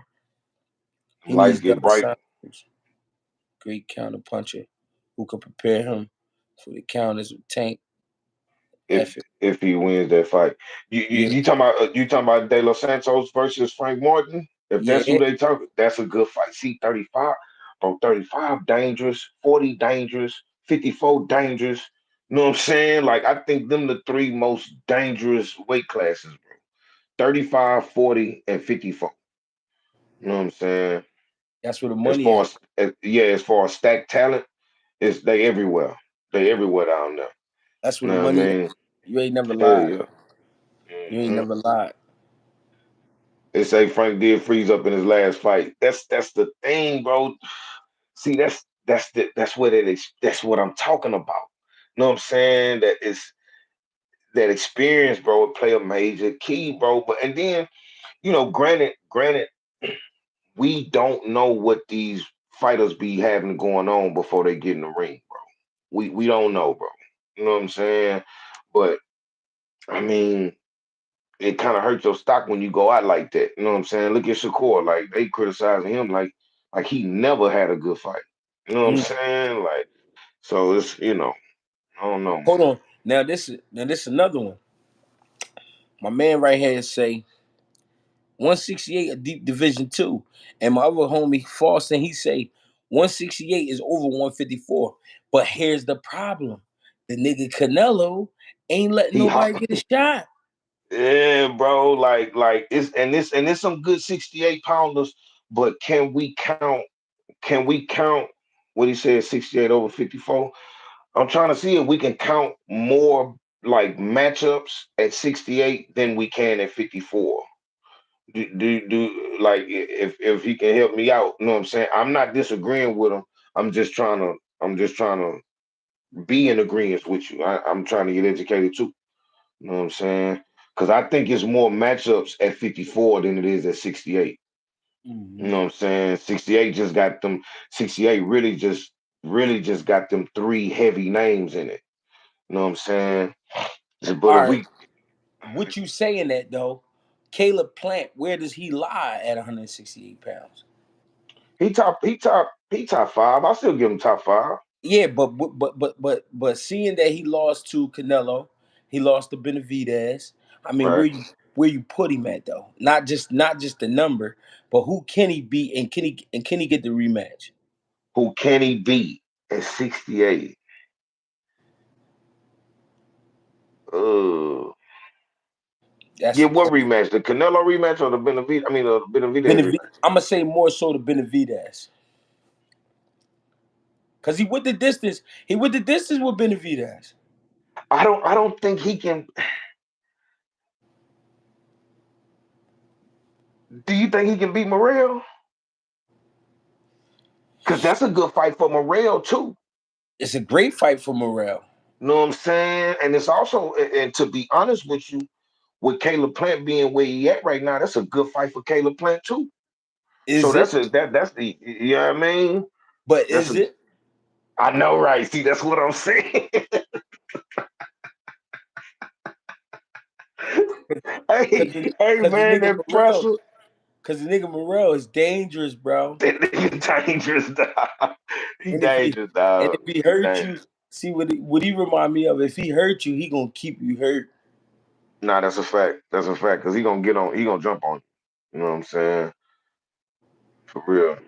He Lights needs get God bright signs. Great counter puncher who could prepare him for the counters with Tank effort. if he wins that fight. Yeah, You talking about De Los Santos versus Frank Martin? If that's who yeah, they talk, that's a good fight. See, 35, bro, 35 dangerous, 40 dangerous, 54 dangerous. You know what I'm saying? Like I think them the three most dangerous weight classes, bro. 35, 40, and 54. You know what I'm saying? that's where the As money far at. as yeah, as far as stacked talent, it's they everywhere. They everywhere down there. That's where You the know what I money at. mean? You ain't never Hell lied. yeah. You ain't Mhm. never lied. They say Frank did freeze up in his last fight. That's the thing, bro. See, that's what it is. That's what I'm talking about. You know what I'm saying? That is that experience, bro, would play a major key, bro. But and then, granted, we don't know what these fighters be having going on before they get in the ring, bro. We don't know, bro. You know what I'm saying? But I mean, it kind of hurts your stock when you go out like that. You know what I'm saying? Look at Shakur, like they criticizing him like he never had a good fight. You know what I'm Mm. saying? Like so it's I don't know, Hold man. on. Now this is another one. My man right here say 168 a deep division two. And my other homie Fawson, he say 168 is over 154. But here's the problem. The nigga Canelo ain't letting He hot. nobody get a shot. Yeah, bro. Like it's some good 68 pounders, but can we count what he said 68 over 54? I'm trying to see if we can count more like matchups at 68 than we can at 54. Do like if he can help me out, you know what I'm saying? I'm not disagreeing with him. I'm just trying to be in agreement with you. I'm trying to get educated too. You know what I'm saying? Because I think it's more matchups at 54 than it is at 68. You Hmm. know what I'm saying? 68 just got them. 68 really just got them three heavy names in it. You know what I'm saying? All But if right, we what you saying that though? Caleb Plant, where does he lie at 168 pounds? he top five, I still give him top five. Yeah, but seeing that he lost to Canelo, he lost to Benavidez. I mean, Right? where you put him at though? Not just the number, but who can he beat and can he get the rematch? Who can he beat at 68? Uh, That's yeah, the what question. rematch? The Canelo rematch or the Benavidez? I mean, the Benavidez rematch. I'm gonna say more so to Benavidez because he went the distance. He went the distance with Benavidez. I don't think he can. Do you think he can beat Morrell? Because that's a good fight for Morrell too. It's a great fight for Morrell. You know what I'm saying? And it's also, and to be honest with you, with Caleb Plant being where he at right now, that's a good fight for Caleb Plant too. So Is that's it? a that's the, you know what I mean? But That's is a, it? I know, right? See, that's what I'm saying. Because Hey, hey, the man, nigga that Morrell, pressure, because the nigga Morrell is dangerous, bro. that nigga dangerous, dog. He And if he dangerous, dog. if he He hurt you, dangerous. see what he remind me of. If he hurt you, he gonna keep you hurt. Nah, that's a fact. That's a fact. Cause he gonna get on. He gonna jump on you. You know what I'm saying? For real.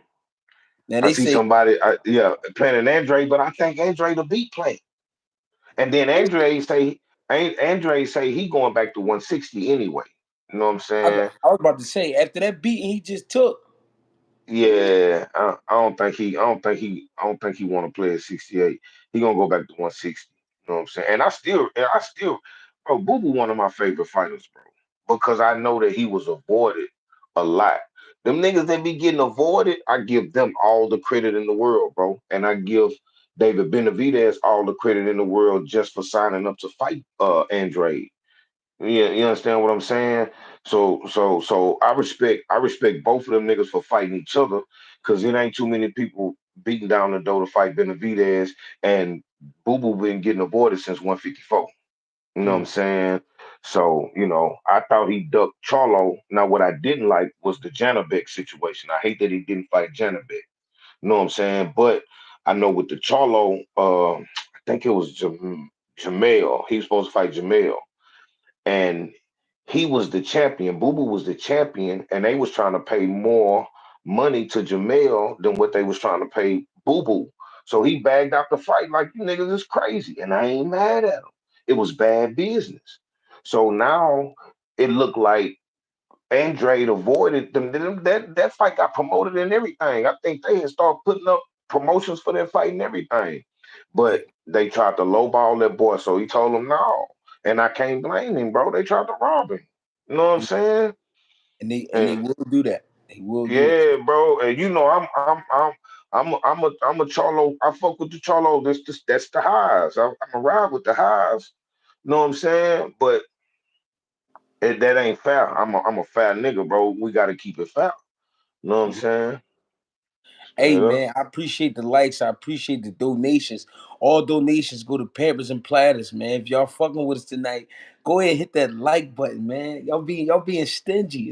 Now I they see say somebody, yeah, playing an Andre, but I think Andre the beat play. And then Andre say he going back to 160 anyway. You know what I'm saying? I was about to say after that beating he just took. Yeah, I don't think he want to play at 68. He gonna go back to 160. You know what I'm saying? And I still, bro, Boo Boo one of my favorite fighters, bro, because I know that he was avoided a lot. Them niggas that be getting avoided, I give them all the credit in the world, bro, and I give David Benavidez all the credit in the world just for signing up to fight Andre. Yeah, you understand what I'm saying? So I respect both of them niggas for fighting each other because it ain't too many people beating down the door to fight Benavidez, and Boo Boo been getting avoided since 154. You know what I'm Mm. saying? So, I thought he ducked Charlo. Now, what I didn't like was the Janabek situation. I hate that he didn't fight Janabek. You know what I'm saying? But I know with the Charlo, I think it was Jamel. He was supposed to fight Jamel, and he was the champion. Boo Boo was the champion, and they was trying to pay more money to Jamel than what they was trying to pay Boo Boo. So he bagged out the fight like, you niggas is crazy, and I ain't mad at him. It was bad business. So now it looked like Andrade avoided them. That fight got promoted and everything. I think they had started putting up promotions for that fight and everything. Yeah, But they tried to lowball that boy, so he told them no. And I can't blame him, bro. They tried to rob him. You know what I'm saying? and they And will do that. They will do it. yeah, bro. And I'm a Charlo. I fuck with the Charlo. That's the highs. I'm a ride with the highs. You know what I'm saying? But that ain't fair. I'm a fair nigga, bro. We got to keep it fair. You know what I'm saying? Hey Straight up. man, I appreciate the likes. I appreciate the donations. All donations go to Pampers and Platters, man. If y'all fucking with us tonight, go ahead and hit that like button, man. Y'all being stingy,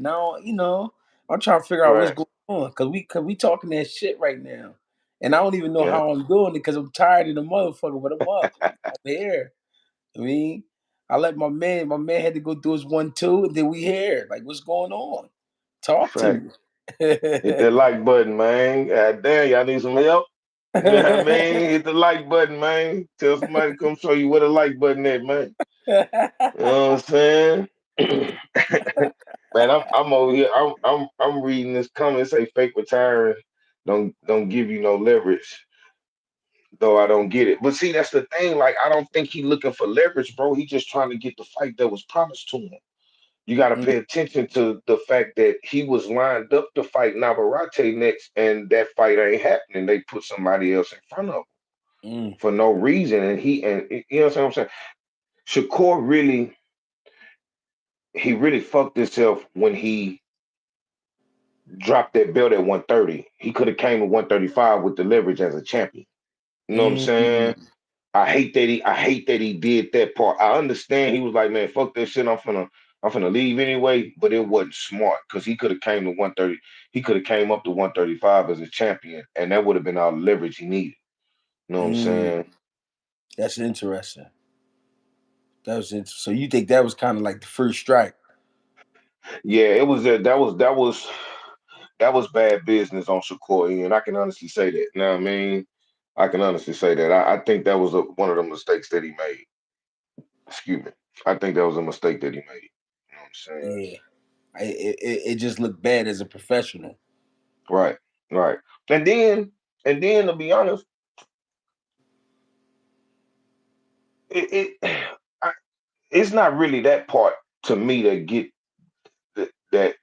I'm trying to figure out what's Right. going on cause we talking that shit right now, and I don't even know Yeah. how I'm doing it because I'm tired of the motherfucker, but I'm up. I'm here. I mean, I let my man had to go do his 1-2, and then we here. Like, what's going on? Talk to Fact. me. Hit that like button, man. God damn, y'all need some help. You know what I mean? Hit the like button, man. Tell somebody to come show you where the like button at, man. You know what I'm saying? Man, I'm over here. I'm reading this comment say fake retiring don't give you no leverage. Though I don't get it. But see, that's the thing. Like, I don't think he looking for leverage, bro. He just trying to get the fight that was promised to him. You got to Mm, pay attention to the fact that he was lined up to fight Navarrete next, and that fight ain't happening. They put somebody else in front of him mm, for no reason, and you know what I'm saying. Shakur really fucked himself when he dropped that belt at 130. He could have came to 135 with the leverage as a champion. You know what I'm saying? mm, I hate that he did that part. I understand he was like, man, fuck that shit. I'm finna leave anyway, but it wasn't smart because he could have came to 130. He could have came up to 135 as a champion, and that would have been all the leverage he needed. You know what I'm mm. saying? That's interesting. So you think that was kind of like the first strike? Yeah, it was that was bad business on Shakur, and I can honestly say that. You know what I mean? I can honestly say that. I think that was one of the mistakes that he made. Excuse me. I think that was a mistake that he made. You know what I'm saying? Yeah. It just looked bad as a professional. Right, right. And then, to be honest, it I, it's not really that part to me that get that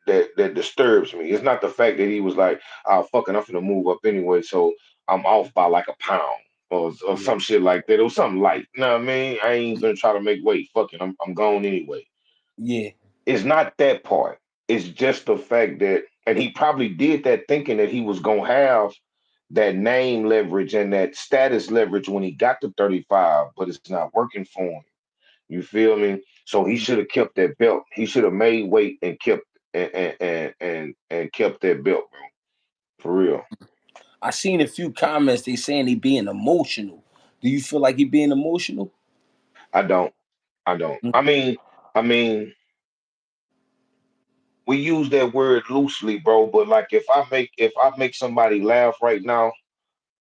disturbs me. It's not the fact that he was like, "Oh, fucking, I'm gonna move up anyway, so I'm off by like a pound or Yeah. some shit like that." It was something light. You know what I mean? I ain't gonna try to make weight. Fucking, I'm going anyway. Yeah. It's not that part. It's just the fact that, and he probably did that thinking that he was gonna have that name leverage and that status leverage when he got to 35, but it's not working for him. You feel me? So he Yeah. should have kept that belt. He should have made weight and kept and kept that belt, bro. For real. I seen a few comments. They saying he being emotional. Do you feel like he being emotional? I don't. I don't. Mm, I mean, we use that word loosely, bro. But like, if I make somebody laugh right now,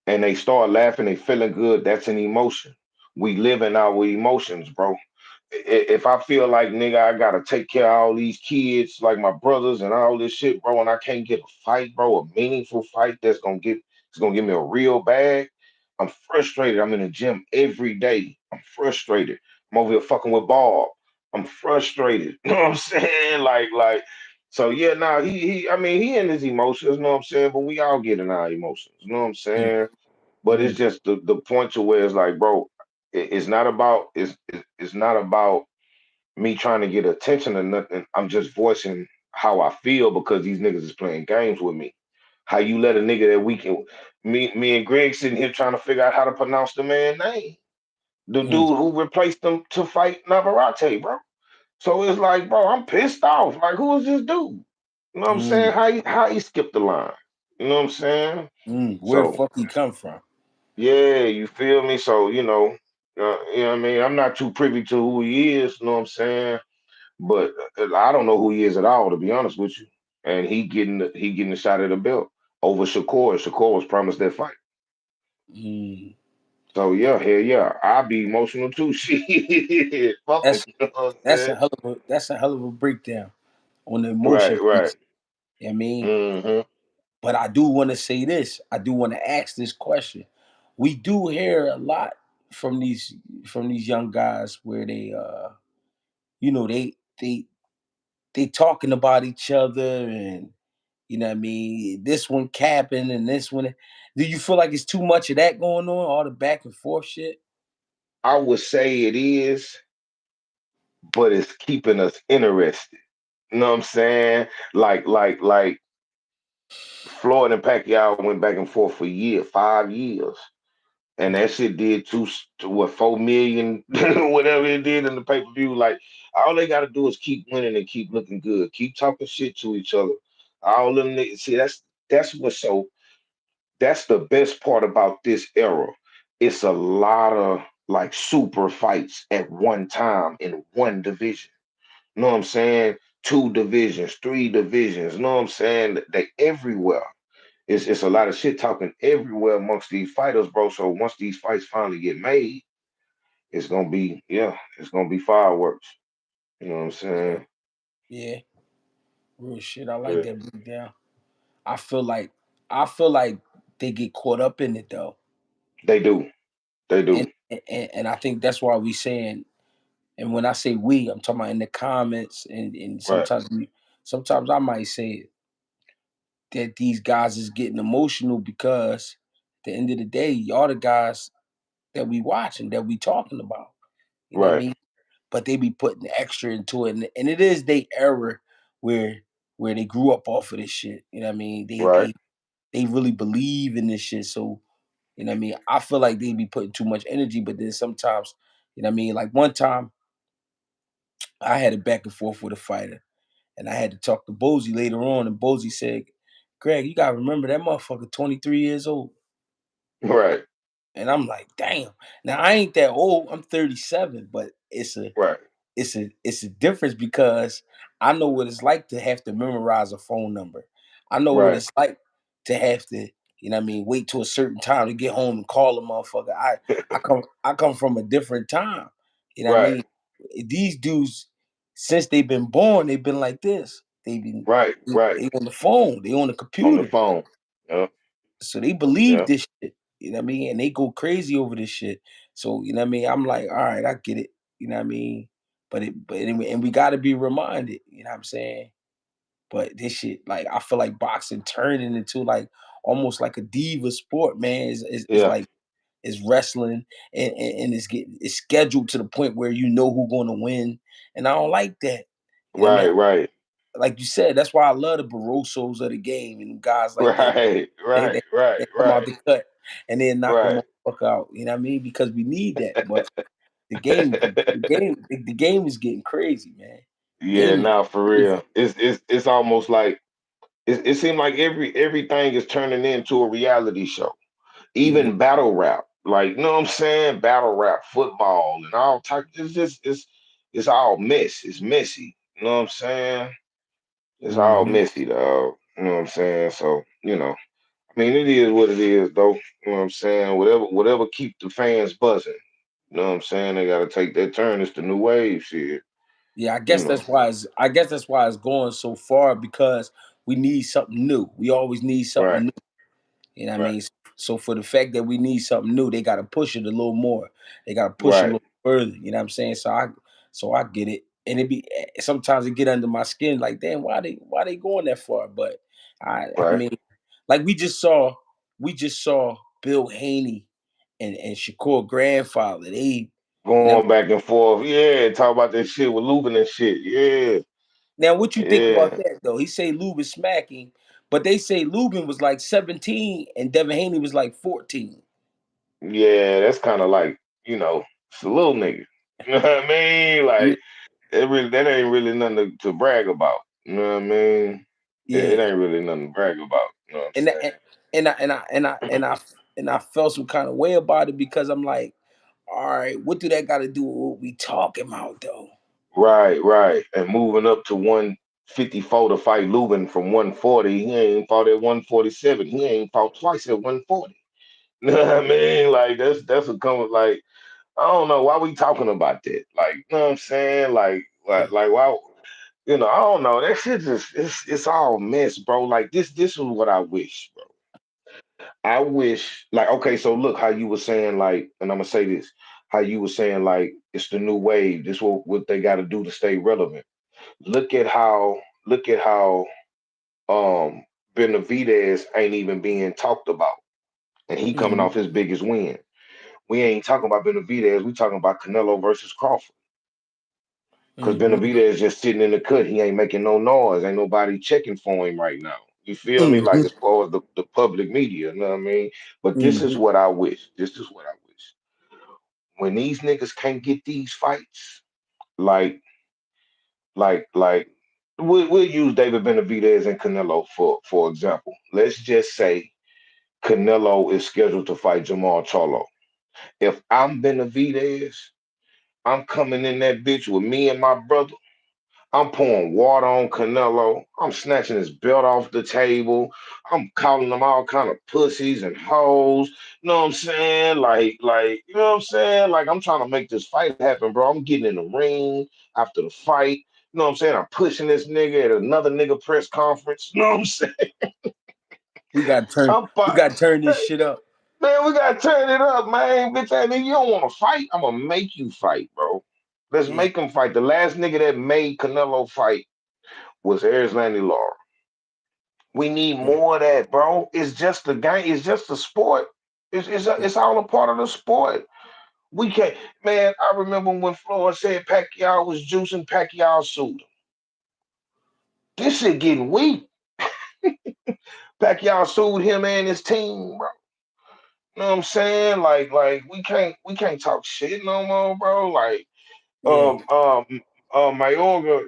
and they start laughing, they feeling good, that's an emotion. We live in our emotions, bro. If I feel like, nigga, I gotta take care of all these kids, like my brothers and all this shit, bro, and I can't get a fight, bro, a meaningful fight it's gonna give me a real bag. I'm frustrated. I'm in the gym every day. I'm frustrated. I'm over here fucking with Bob. I'm frustrated. You know what I'm saying? So yeah, nah, I mean, he in his emotions, you know what I'm saying? But we all get in our emotions, you know what I'm mm, saying? But it's mm, just the point to where it's like, bro, it's not about it's not about me trying to get attention or nothing. I'm just voicing how I feel because these niggas is playing games with me. How you let a nigga that we can me and Greg sitting here trying to figure out how to pronounce the man's name. The mm, dude who replaced him to fight Navarrete, bro. So it's like, bro, I'm pissed off. Like, who is this dude? You know what I'm saying? mm, How he skipped the line? You know what I'm saying? mm. Where the So fuck he come from? yeah, you feel me? So, you know what I mean? I'm not too privy to who he is, you know what I'm saying? But I don't know who he is at all, to be honest with you. And he getting a shot at the belt over Shakur. Shakur was promised that fight. Mm. So yeah, hell yeah. I'll be emotional too. Shit. Fuck him. That's You know what I'm that's saying? a hell of a breakdown on the emotion Right, right. piece. You know what I mean, Hmm. but I do want to say this. I do want to ask this question. We do hear a lot from these young guys where they talking about each other, and what I mean, this one capping and this one. Do you feel like it's too much of that going on, all the back and forth shit? I would say it is, but it's keeping us interested. You know what I'm saying? Like Floyd and Pacquiao went back and forth for years, 5 years. And that shit did to what 4 million, whatever it did in the pay per view. Like all they got to do is keep winning and keep looking good, keep talking shit to each other. All them niggas, see that's what's so that's the best part about this era. It's a lot of like super fights at one time in one division. You know what I'm saying? Two divisions, three divisions. You know what I'm saying? They everywhere. It's a lot of shit talking everywhere amongst these fighters, bro. So once these fights finally get made, it's gonna be fireworks. You know what I'm Yeah. saying? Yeah, real shit. I like Yeah, that breakdown. I feel like I feel like they get caught up in it though, they do. They do. and I think that's why we saying. And when I say we, I'm talking about in the comments, and Right, sometimes I might say that these guys is getting emotional because at the end of the day, y'all the guys that we watching, that we talking about. You know what I right, mean? But they be putting extra into it, and it is their error where where they grew up off of this shit. You know what I mean? right, They really believe in this shit. So you know what I mean? I feel like they be putting too much energy, but then sometimes, you know what I mean? Like one time I had a back and forth with a fighter, and I had to talk to Bozy later on, and Bozy said, Greg, you gotta remember that motherfucker 23 years old. right, And I'm like, damn. Now I ain't that old. I'm 37, but right, it's a difference because I know what it's like to have to memorize a phone number. I know what right, it's like to have to, you know what I mean, wait till a certain time to get home and call a motherfucker. I come from a different time. You know what I right, mean? These dudes, since they've been born, they've been like this. right, right. They on the phone, they on the On the computer. phone. Yeah, So they believe yeah, this shit. You know what I mean? And they go crazy over this shit. So, you know what I mean? I'm like, all right, I get it. You know what I mean? But anyway, and we gotta be reminded, you know what I'm saying? But this shit, like I feel like boxing turning into like almost like a diva sport, man. Is yeah. like is wrestling and it's scheduled to the point where you know who's gonna win. And I don't like that. You know what I mean? Right, right, Like you said, that's why I love the Barrosos of the game and guys like that. right, They right, they right, they come out right, the cut and then knock a right. motherfucker out. You know what I mean? Because we need that. But the game is getting crazy, man. Yeah, Game is now for crazy. real. It's almost like it seems like everything is turning into a reality show. Yeah, Even battle rap. Like, you know what I'm saying? Battle rap, football, and all type. It's all mess. It's messy. You know what I'm saying? It's all hmm messy, dog. You know what I'm saying? So, I mean, it is what it is, though. You know what I'm saying? Whatever keep the fans buzzing. You know what I'm saying? They gotta take that turn. It's the new wave shit. yeah. You know. I guess that's why it's going so far because we need something new. We always need Right, something new. You know what I right, mean? So for the fact that we need something new, they gotta push it a little more. They gotta push it a right, little further. You know what I'm saying? So I get it. And sometimes it get under my skin, like, damn, why they going that far? But I right. mean, like we just saw Bill Haney and Shakur grandfather. You know, Going back and forth. Yeah, talk about that shit with Lubin and shit. Yeah, now what you think about yeah, that though? He say Lubin smacking, but they say Lubin was like 17 and Devin Haney was like 14. yeah. That's kind of like, it's a little nigga. You know what I mean? Yeah. Like, that ain't really nothing to brag about. You know what I mean? It Yeah. ain't really nothing to brag about. You know what I'm and that, saying? and I felt some kind of way about it because I'm like, all right, what do that got to do with what we talking about though? Right, right. And moving up to 154 to fight Lubin from 140. He ain't fought at 147. He ain't fought twice at 140. You know what I mean? Like that's a come like I don't know why we talking about that. Like, you know what I'm saying? Like why I don't know. That shit just it's all mess, bro. Like this is what I wish, bro. I wish like okay, so look how you were saying like, and I'm gonna say this, how you were saying like it's the new wave. This what they gotta do to stay relevant. Look at how um Benavidez ain't even being talked about. And he coming Hmm. off his biggest win. We ain't talking about Benavidez, we talking about Canelo versus Crawford. Because Hmm. Benavidez just sitting in the cut. He ain't making no noise. Ain't nobody checking for him right now. You feel me? Like Hmm. as far as the public media, you know what I mean? But this is Hmm. what I wish. This is what I wish. When these niggas can't get these fights, like, like, we'll use David Benavidez and Canelo for example. Let's just say Canelo is scheduled to fight Jamal Charlo. If I'm Benavidez, I'm coming in that bitch with me and my brother. I'm pouring water on Canelo. I'm snatching his belt off the table. I'm calling them all kind of pussies and hoes. You know what I'm saying? Like, you know what I'm saying? Like, I'm trying to make this fight happen, bro. I'm getting in the ring after the fight. You know what I'm saying? I'm pushing this nigga at another nigga press conference. You know what I'm saying? We got to turn. I'm We fi- got to turn this shit up. Man, we gotta turn it up, man. Bitch, I mean, you don't want to fight? I'm gonna make you fight, bro. Let's Yeah, make him fight. The last nigga that made Canelo fight was Landy Law. We need yeah, more of that, bro. It's just a game. It's just a sport. yeah, It's all a part of the sport. We can't, man. I remember when Floyd said Pacquiao was juicing, Pacquiao sued him. This shit getting weak. Pacquiao sued him and his team, bro. You know what I'm saying? Like we can't talk shit no more, bro. Like yeah, Mayorga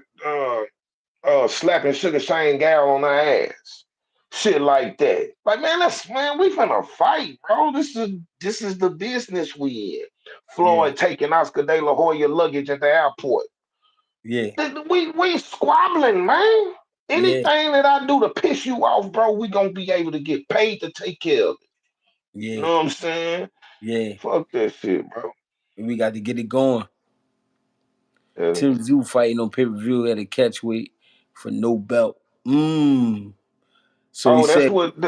slapping Sugar Shane Gal on her ass. Shit like that. Like, man, we finna fight, bro. This is the business we in. yeah, Floyd taking Oscar De La Hoya luggage at the airport. yeah, We squabbling, man. yeah, Anything that I do to piss you off, bro, we gonna be able to get paid to take care of it. You yeah, know what I'm saying? yeah. Fuck that shit, bro. We got to get it going. Yeah. Tim Tszyu fighting on pay per view at a catchweight for no belt. So he Oh, that's said what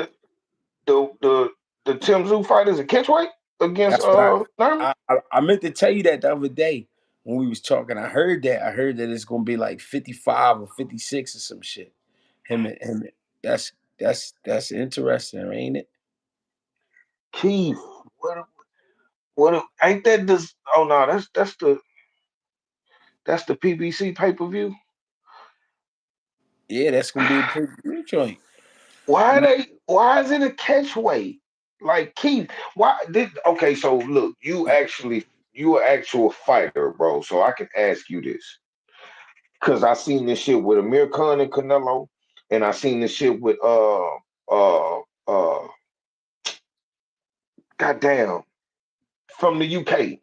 the Tim Tszyu fight is a catchweight against that's what Thurman. I meant to tell you that the other day when we was talking. I heard that. I heard that it's gonna be like 55 or 56 or some shit. Him. That's that's interesting, ain't it? Keith, ain't that this? Oh no, that's the PBC pay per view. Yeah, that's gonna be a pay per view joint. Why they? Why is it a catchweight? Like Keith, why did? Okay, so look, you an actual fighter, bro. So I can ask you this because I seen this shit with Amir Khan and Canelo, and I seen this shit with uh goddamn from the UK.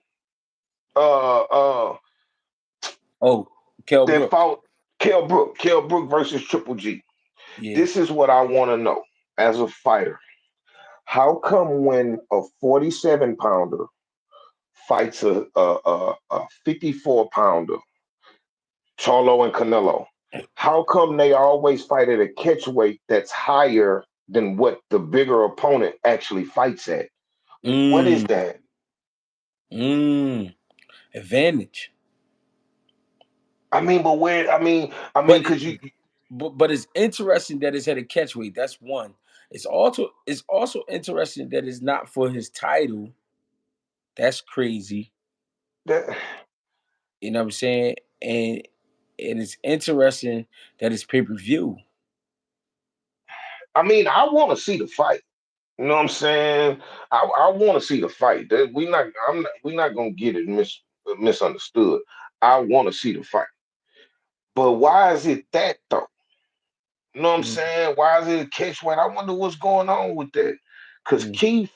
Uh Oh, Kell that Brooks. fought Kell Brook versus Triple G. Yeah. This is what I want to know as a fighter. How come when a 47 pounder fights a 54 pounder, Charlo and Canelo, how come they always fight at a catch weight that's higher than what the bigger opponent actually fights at? What is Mm, that? mm. Advantage. I mean, but where? But Because you but it's interesting that it's at a catchweight. That's one. It's also interesting that it's not for his title. That's crazy. that. You know what I'm saying? And it's interesting that it's pay per view. I mean, I want to see the fight. You know what I'm saying? I want to see the fight. We not gonna get it misunderstood. I want to see the fight. But why is it that though? You know what I'm Mm, saying? Why is it a catch weight? I wonder what's going on with that. Cause mm, Keith,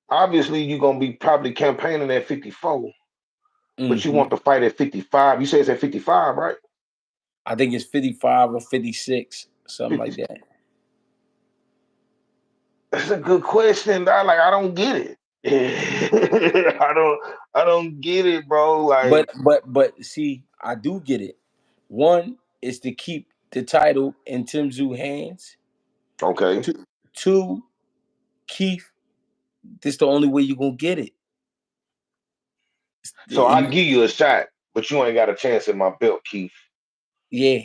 obviously you're gonna be probably campaigning at 54, but you hmm. want the fight at 55. You say it's at 55, right? I think it's 55 or 56, something 50. like that. That's a good question. I don't get it. I don't get it, bro. Like, But see, I do get it. One is to keep the title in Tim Tszyu hands. okay. Two, Keith, this the only way you're gonna get it. So I You- give you a shot, but you ain't got a chance in my belt, Keith. yeah.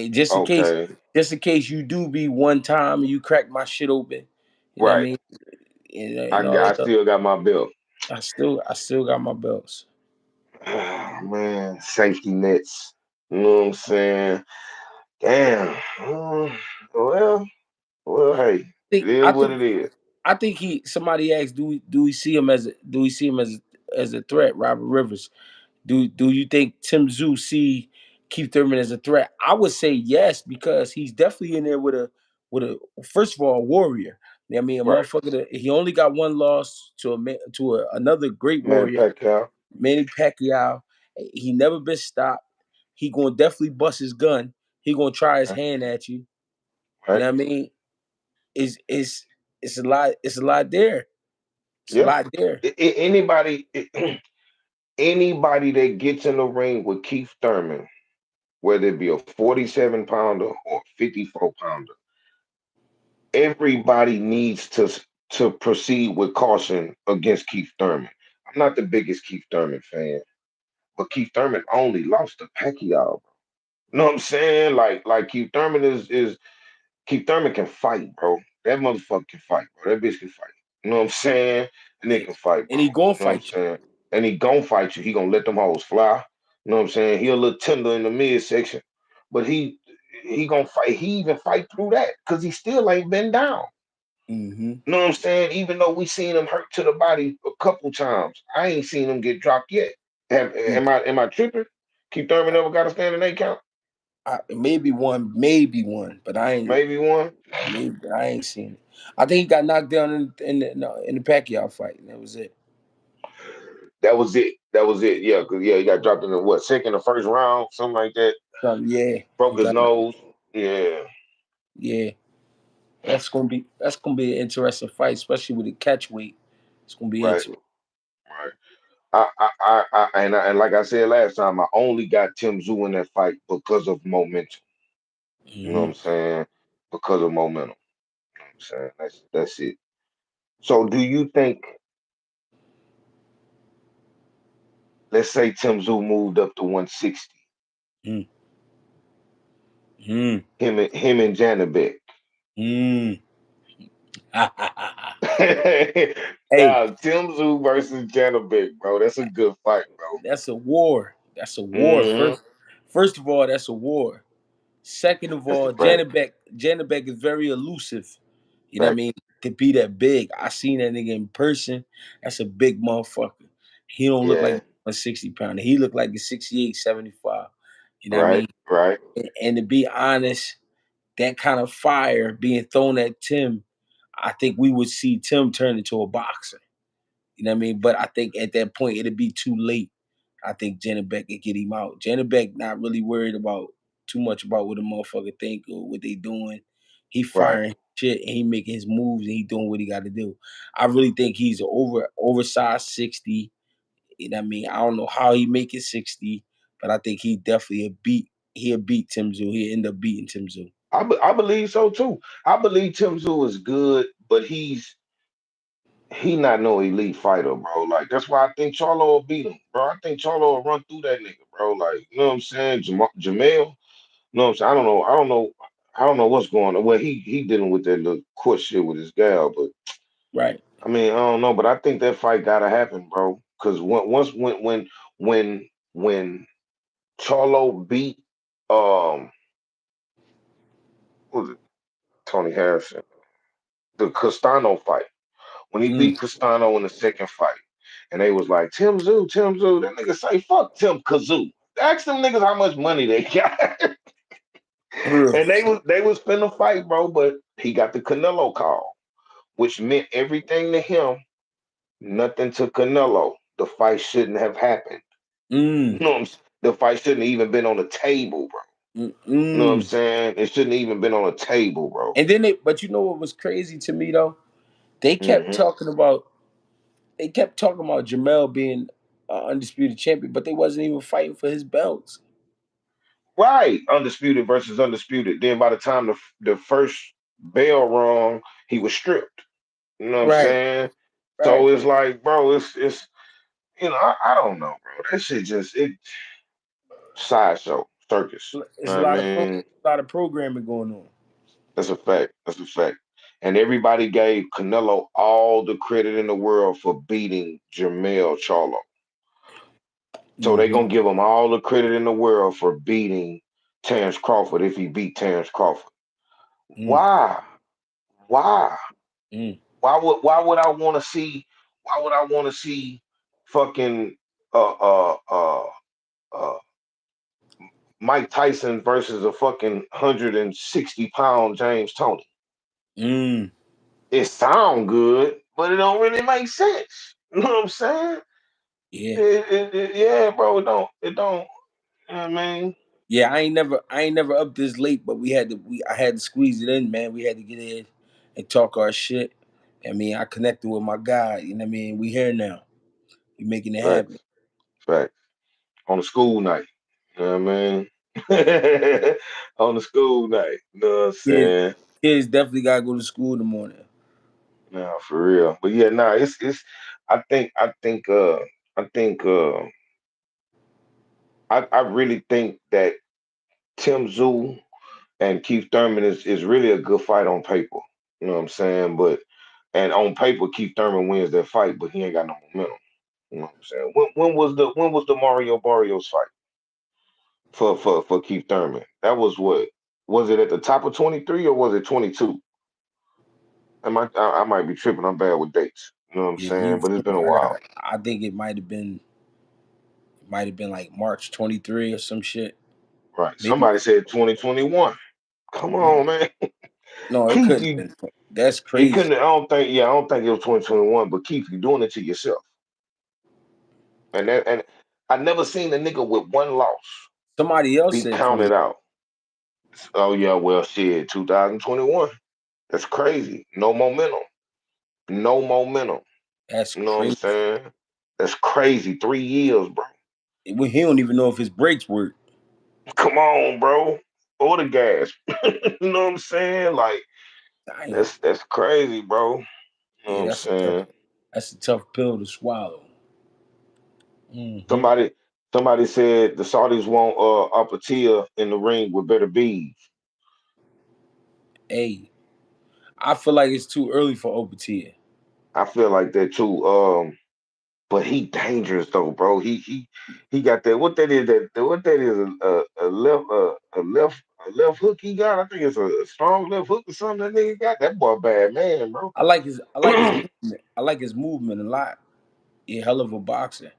Just in case, Okay. you do be one time and you crack my shit open. You know what I Right. mean? And all I that stuff. still got my belt. I still got my belts. Man, safety nets. You know what I'm saying? Damn. Well, hey, it is I what think it is. I think somebody asked, do we see him as a threat, Robert Rivers? Do you think Tim Tszyu see Keith Thurman as a threat? I would say yes, because he's definitely in there with a first of all, a warrior. I mean, a Right. motherfucker that he only got one loss to another great Man, warrior, Pacquiao. Manny Pacquiao. He never been stopped. He gonna definitely bust his gun. He gonna try his Right. hand at you. You Right. know what I mean? It's a lot. It's a lot there. It's a Yeah. lot there. Anybody that gets in the ring with Keith Thurman, whether it be a 47 pounder or 54 pounder, everybody needs to proceed with caution against Keith Thurman. I'm not the biggest Keith Thurman fan, but Keith Thurman only lost to Pacquiao. You know what I'm saying? Like Keith Thurman is Keith Thurman can fight, bro. That motherfucker can fight, bro. That bitch can fight. You know what I'm saying? And they Yeah. can fight, And bro. he gonna You know what I'm fight you. saying? And he gonna fight you. He gonna let them hoes fly. You know what I'm saying? He a little tender in the midsection, but he gonna fight. He even fight through that because he still ain't been down. Mm-hmm. You know what I'm saying? Even though we seen him hurt to the body a couple times, I ain't seen him get dropped yet. Am I tripping? Keith Thurman never got a standing eight count. Maybe one, but I ain't. Maybe one. Maybe I ain't seen it. I think he got knocked down in the Pacquiao fight, and that was it. That was it. That was it. Yeah, because yeah, he got dropped in the what second or first round, something like that. Yeah, Broke he his got knocked. nose. Yeah, Yeah, that's gonna be an interesting fight, especially with the catch weight. It's gonna be right, interesting. right. And like I said last time, I only got Tim Tszyu in that fight because of momentum. You know what Hmm. I'm saying? Because of momentum. You know what I'm saying? That's it. So do you think, let's say Tim Tszyu moved up to 160, Mm. Mm. him and Janabek. Mm. Hey, Now Tim Tszyu versus Janabek, bro. That's a good fight, bro. that's a war. That's a war. Hmm. First of all, that's a war. Second of That's a all, fact. Janabek is very elusive. You know what I Fact. mean? To be that big. I seen that nigga in person. That's a big motherfucker. He don't look like Yeah. a 60 pounder. He look like a 68, 75. You know what I Right. mean? Right. And to be honest, that kind of fire being thrown at Tim, I think we would see Tim turn into a boxer. You know what I mean? But I think at that point it'd be too late. I think Janet Beck could get him out. Janet Beck not really worried about too much about what a motherfucker think or what they doing. He Right. firing shit and he making his moves and he doing what he got to do. I really think he's an oversized 60. You know what I mean? I don't know how he make it 60, but I think he definitely he'll beat Tim Tszyu. He'll end up beating Tim Tszyu. I believe so too. I believe Tim Tszyu is good, but he not no elite fighter, bro. Like that's why I think Charlo will beat him, bro. I think Charlo will run through that nigga, bro. Like you know what I'm saying? Jamel, you know what I'm saying? I don't know what's going on. Well, he dealing with that little court shit with his gal, but Right. I mean I don't know, but I think that fight gotta happen, bro. Because once when Charlo beat um who was it Tony Harrison, the Castano fight. When he Mm. beat Castano in the second fight, and they was like, Tim Tszyu, that nigga say, fuck Tim Kazoo. Ask them niggas how much money they got. Ugh. And they was finna fight, bro, but he got the Canelo call, which meant everything to him, nothing to Canelo. The fight shouldn't have happened. Mm. You know what I'm saying? The fight shouldn't have even been on the table, bro. Mm. You know what I'm Mm. saying? It shouldn't have even been on the table, bro. And then but you know what was crazy to me though? They kept Hmm. talking about they kept talking about Jamel being undisputed champion, but they wasn't even fighting for his belts. Right, undisputed versus undisputed. Then by the time the first bell rung, he was stripped. You know what I'm Right, saying? So right. it's like, bro, it's I don't know, bro. That shit just it sideshow circus. You It's know what I mean? a lot of programming going on. That's a fact. That's a fact. And everybody gave Canelo all the credit in the world for beating Jermell Charlo. So they Hmm. gonna give him all the credit in the world for beating Terrence Crawford if he beat Terrence Crawford. Mm. Why? Why? Mm. Why would I want to see? Why would I want to see fucking uh uh uh uh Mike Tyson versus a fucking 160-pound James Tony? Mm. It sound good, but it don't really make sense. You know what I'm saying? Yeah. Yeah, bro. It don't. You know what I mean? Yeah, I ain't never up this late, but I had to squeeze it in, man. We had to get in and talk our shit. I mean, I connected with my guy, you know what I mean? We here now. We making it happen. Facts. Facts. On a school night. You know what I mean? on the school night. You know what I'm Kids, saying? kids definitely gotta go to school in the morning. No, for real. But yeah, nah, it's I think I really think that Tim Tszyu and Keith Thurman is really a good fight on paper. You know what I'm saying? But and on paper, Keith Thurman wins that fight, but he ain't got no momentum. You know what I'm saying? When was the Mario Barrios fight for Keith Thurman? That was what? Was it at the top of 23 or was it 22? I might be tripping. I'm bad with dates. You know what I'm Yeah, you saying? But it's been tripping. a while. I think it might have been like March 23 or some shit. Right. Maybe Somebody said 2021. Come on, man. no, it Keith, couldn't you have been. That's it crazy. couldn't I don't think yeah, I don't think it was 2021, but Keith, you're doing it to yourself. And I never seen a nigga with one loss Somebody else be said counted 20. out. Oh yeah, well shit, 2021. That's crazy. No momentum. No momentum. That's You know what I'm crazy. saying? That's crazy. 3 years, bro. Well, he don't even know if his brakes work. Come on, bro. Or the gas. You know what I'm saying? Like Damn. that's crazy, bro. You know what Yeah, I'm saying? that's a tough pill to swallow. Hmm. Somebody somebody said the Saudis want Apatia in the ring with Beterbiev. Hey, I feel like it's too early for Obertia. I feel like that too. But he dangerous though, bro. He got that. What that is? What that is? A left hook he got. I think it's a strong left hook or something. That nigga got that boy bad man, bro. I like his movement. I like his movement a lot. He a hell of a boxer,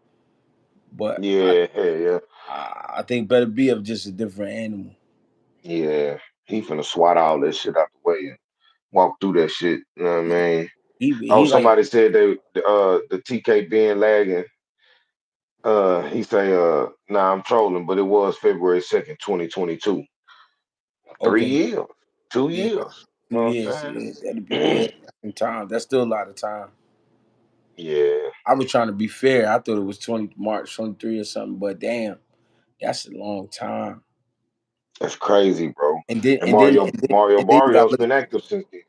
but Yeah, yeah, I think Beterbiev just a different animal. yeah. He finna swat all that shit out the way and walk through that shit. You know what I Yeah, mean? Oh, he like somebody said the TK being lagging. He say nah, I'm trolling, but it was February 2nd, 2022. Three okay. years, two Yeah, years. You 2 years. know Yeah, that'd what be I'm some time. That's still a lot of time. saying? I was trying to be fair. I thought it was March 23 or something, but damn, that's a long time. That's crazy, bro. And then And and then and then, Mario and then you got Barrios look. been active since then.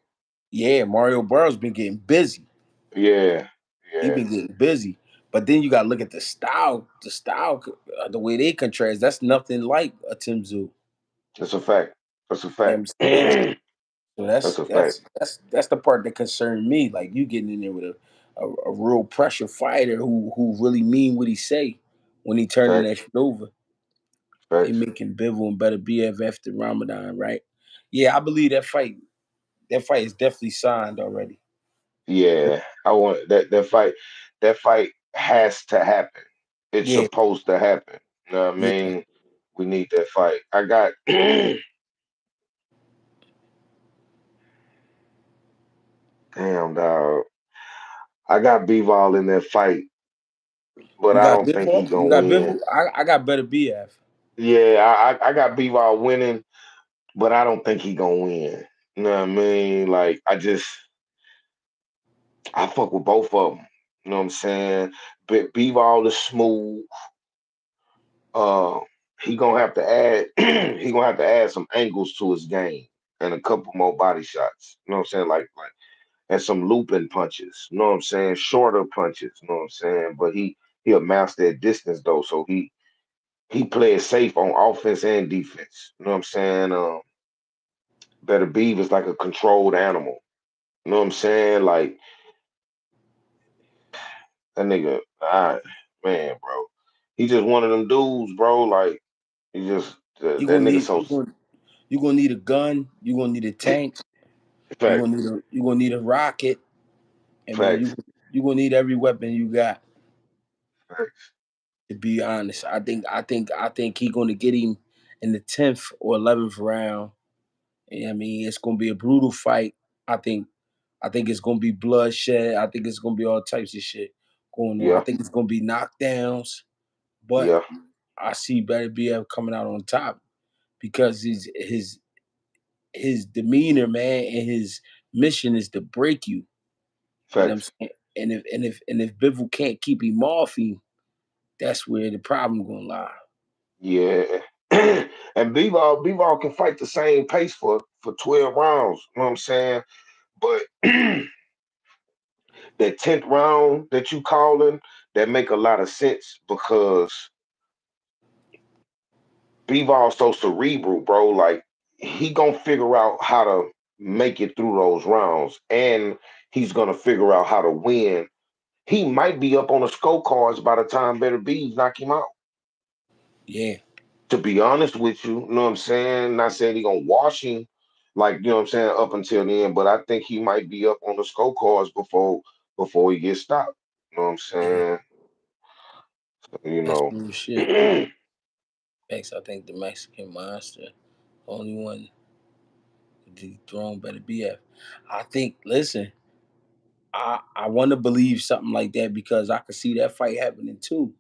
Yeah, Mario Burrow's been getting busy. Yeah, He yeah. been getting busy. But then you got to look at the style, the way they contrast. That's nothing like a Tim Tszyu. That's a fact. That's a You know what fact. I'm saying? So That's that's a fact. that's that's the part that concerned me. Like you getting in there with a real pressure fighter who really mean what he say when he turning that Facts. shit over. They Facts. making Bivol and Beterbiev after Ramadan, right? Yeah, I believe that fight. That fight is definitely signed already. Yeah. I want that fight. That fight has to happen. It's Yeah, supposed to happen. You know what I yeah. mean? We need that fight. I got damn dog. I got Bivol in that fight, but You I got don't think he Bivol. You gonna got win. Bivol. I got Beterbiev. Yeah, I got Bivol winning, but I don't think he gonna win. You know what I mean? Like I fuck with both of them. You know what I'm saying? But Bivol is smooth. Uh, he gonna have to add. He gonna have to add some angles to his game and a couple more body shots. You know what I'm saying? Like and some looping punches. You know what I'm saying? Shorter punches. You know what I'm saying? But he'll master that distance though. So he plays safe on offense and defense. You know what I'm saying? Better Beav is like a controlled animal. You know what I'm saying? Like that nigga, man, bro. He just one of them dudes, bro. Like he just You that gonna nigga need so you gonna need a gun. You gonna need a tank. facts, You gonna need a rocket, and then facts, you gonna need every weapon you got. facts. To be honest, I think he gonna get him in the 10th or 11th round. I mean, it's gonna be a brutal fight. I think I think it's gonna be bloodshed. I think it's gonna be all types of shit going on. I Yeah, think it's gonna be knockdowns, but yeah, I see Better BF coming out on top because his demeanor, man, and his mission is to break you. You know what I'm facts. saying? And if Bivol can't keep him off him, that's where the problem gonna lie. Yeah. and Bivol can fight the same pace for 12 rounds. You know what I'm saying? But that 10th round that you calling, that make a lot of sense because Bivol so cerebral, bro. Like he gonna figure out how to make it through those rounds, and he's gonna figure out how to win. He might be up on the scorecards by the time Beterbiev knock him out. Yeah. To be honest with you, you know what I'm saying? Not saying he gonna wash him, like you know what I'm saying, up until the end, but I think he might be up on the scorecards before he gets stopped. You know what I'm Yeah. saying? You That's know. real shit. Max, I think the Mexican monster, only one dethroned by the BF. I think. Listen, I want to believe something like that because I could see that fight happening too.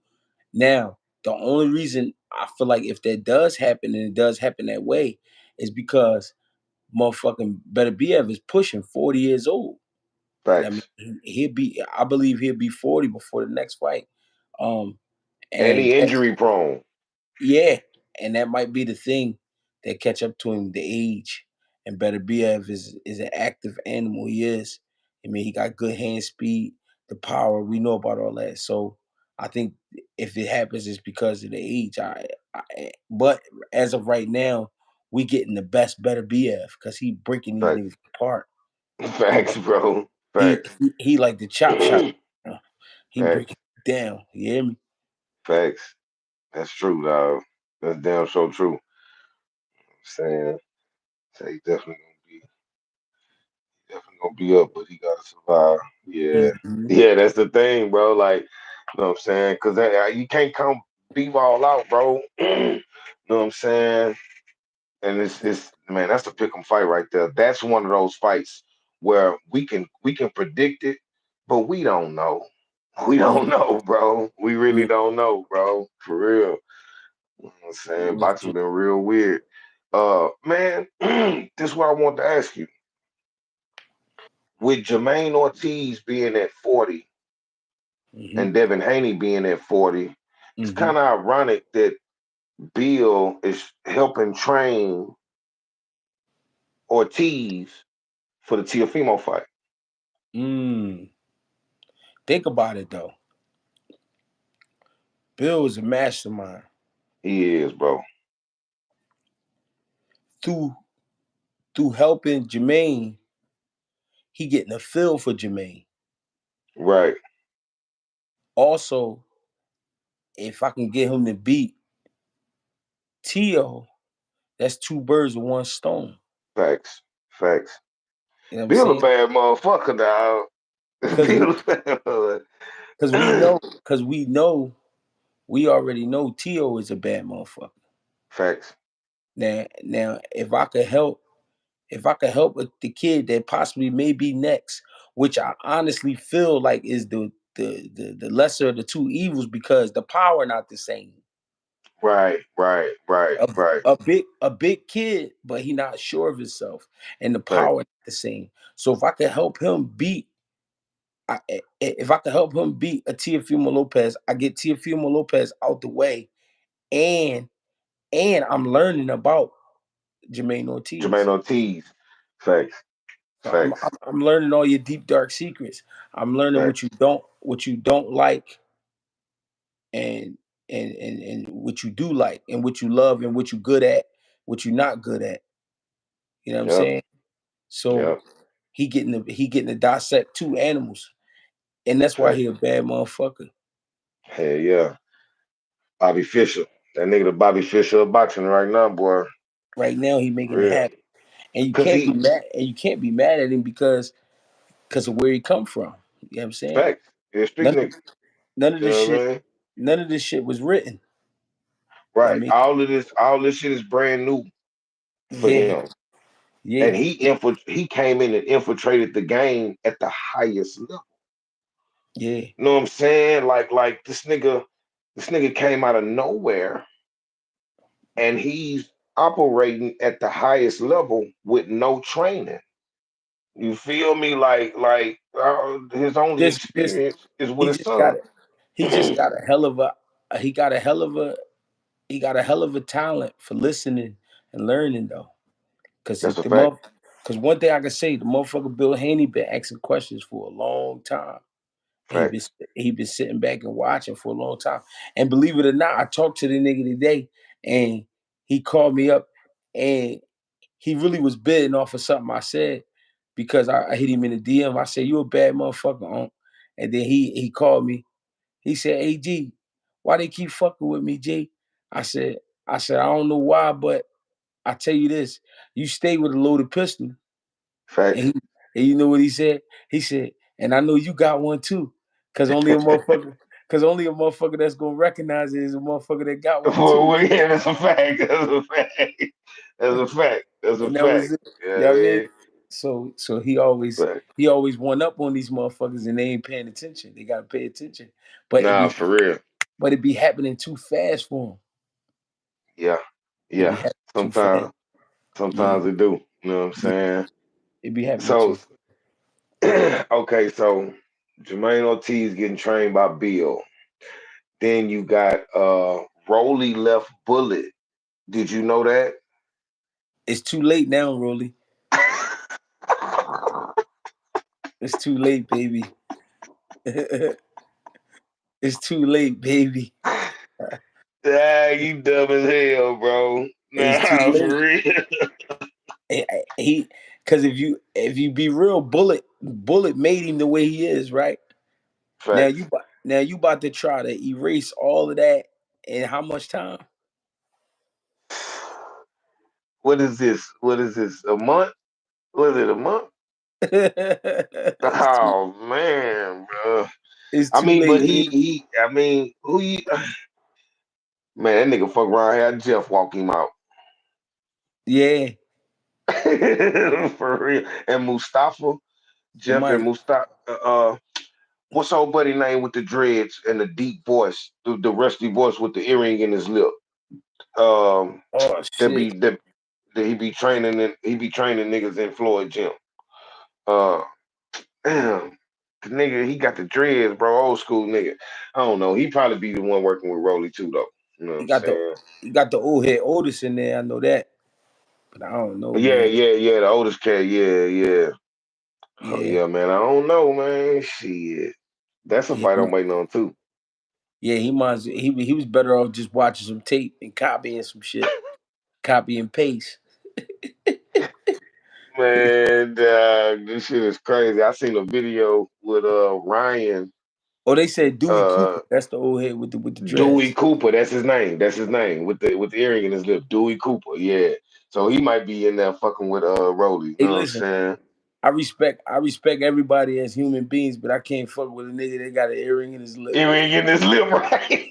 Now, the only reason I feel like if that does happen and it does happen that way is because motherfucking Beterbiev is pushing 40 years old. I mean, Facts. he'll be. I believe he'll be 40 before the next fight. Um, And and he injury prone. yeah, and that might be the thing that catch up to him, the age. And Beterbiev is an active animal. He is. I mean, he got good hand speed, the power. We know about all that. So I think if it happens, it's because of the age. But as of right now, we getting the best Beterbiev because he breaking these Facts. niggas apart. He Facts, bro. he Facts. he like the chop shop. uh, He breaking Facts. it down. You hear me? Facts. That's true, dog. That's damn so true. I'm saying, so he definitely gonna be up, but he gotta survive. Yeah, Mhm. yeah, that's the thing, bro. Like, you know what I'm saying? Because you can't come beat all out, bro. You know what I'm saying? And it's man, that's a pick 'em fight right there. That's one of those fights where we can predict it, but we don't know. We Yeah, don't know, bro. We really yeah. don't know, bro. For real. You know what I'm saying? Boxing been real weird. Man, this is what I want to ask you. With Jermaine Ortiz being at 40 Mm-hmm. and Devin Haney being at 40, it's Mm-hmm. kind of ironic that Bill is helping train Ortiz for the Tiafimo fight. Mm. Think about it though. Bill is a mastermind. He is, bro. Through through helping Jermaine, he getting a feel for Jermaine. Right. Also, if I can get him to beat Tio, that's two birds with one stone. Facts. Facts. You know what I'm Bill a saying? bad motherfucker, dog. Because Bill a bad motherfucker. we already know Tio is a bad motherfucker. Facts. Now, if I could help with the kid that possibly may be next, which I honestly feel like is the lesser of the two evils because the power not the same. Right. Right. Right. A, Right. a big kid, but he not sure of himself, and the Facts. power not the same. So if I could help him beat, if I could help him beat a Teofimo Lopez, I get Teofimo Lopez out the way, and I'm learning about Jermaine Jermaine Ortiz. Ortiz. Facts. So I'm, Facts. I'm I'm learning all your deep dark secrets. I'm learning Facts. what you don't like and and what you do like and what you love and what you good at, what you're not good at. You know what I'm Yep. saying? So Yep. he getting to dissect two animals. And that's why he Facts. a bad motherfucker. Hell yeah. Bobby Fischer. That nigga the Bobby Fischer of boxing right now, boy. Right now he For making it real. happen. And you Cause can't be he mad at him because of where he come from. You know what I'm saying? facts. He a street None of nigga. none of You this know what shit I mean? none of this shit was written. I Right. mean, All this shit is brand new for yeah, him. And yeah, he came in and infiltrated the game at the highest level. yeah. You know what I'm saying? Like this nigga came out of nowhere and he's operating at the highest level with no training. You feel me? Like his only Just experience is with he his just got son. it. He just got a hell of a he got a hell of a he got a hell of a talent for listening and learning though. Cause That's a the fact. mother, cause one thing I can say, the motherfucker Bill Haney been asking questions for a long time. And Facts. he been sitting back and watching for a long time. And believe it or not, I talked to the nigga today, and he called me up, and he really was bidding off of something I said because I hit him in the DM. I said, "You a bad motherfucker, Unc." And then he called me. He said, "Hey G, why they keep fucking with me, G?" I said, I don't know why, but I tell you this, you stay with a loaded pistol. And, Facts. and you know what he said? He said, and I know you got one too. Cause only a motherfucker that's gonna recognize it is a motherfucker that got one too. Well, yeah, that's a fact. That's a fact. That's a fact. That's a And that was fact. it. You know what I mean? Yeah, So fact. he always one up on these motherfuckers and they ain't paying attention. They gotta pay attention. But Nah, for real. it be happening too fast for them. Yeah, It be yeah. happening too fast. Sometimes, Yeah, sometimes it do. You know what I'm yeah. saying? It be happening too So, fast. okay, so Jermaine Ortiz getting trained by Bill. Then you got Rolly left Bullet. Did you know that? It's too late now, Rolly. It's too late, baby. It's too late, baby. Ah, you dumb as hell, bro. It's too Nah, late. for real. He, because if you be real, Bullet made him the way he is, right? Facts. Now you about to try to erase all of that in how much time? What is this? What is this? A month? Was it a month? it's too Oh man, bro. it's I too mean, but late, baby. I mean, who you? Man, that nigga fuck around had Jeff walk him out. Yeah, For real. And Mustafa, it Jeff and might. Mustafa. What's old buddy name with the dreads and the deep voice, the rusty voice with the earring in his lip? Um, Oh that shit! be that he be training niggas in Floyd gym. Uh, damn, the nigga he got the dreads, bro. Old school nigga. I don't know. He probably be the one working with Rolly too, though. You know what You I'm got the saying? you got the old head Otis in there. I know that, but I don't know, Yeah, man. yeah, yeah. The oldest cat. Yeah, yeah. Oh Yeah, yeah, man. I don't know, man. Shit, that's a yeah, fight I'm waiting on too. yeah. He was better off just watching some tape and copying some shit, copy and paste. Man, this shit is crazy. I seen a video with Ryan, Oh, they said Dewey uh Cooper. That's the old head with the Dewey dreads. Cooper. That's his name. That's his name with the earring in his lip. Dewey Cooper. Yeah. So he might be in there fucking with Rolly. You Hey, know what I'm listen. saying? I respect everybody as human beings, but I can't fuck with a nigga that got an earring in his lip. Earring in his lip, right?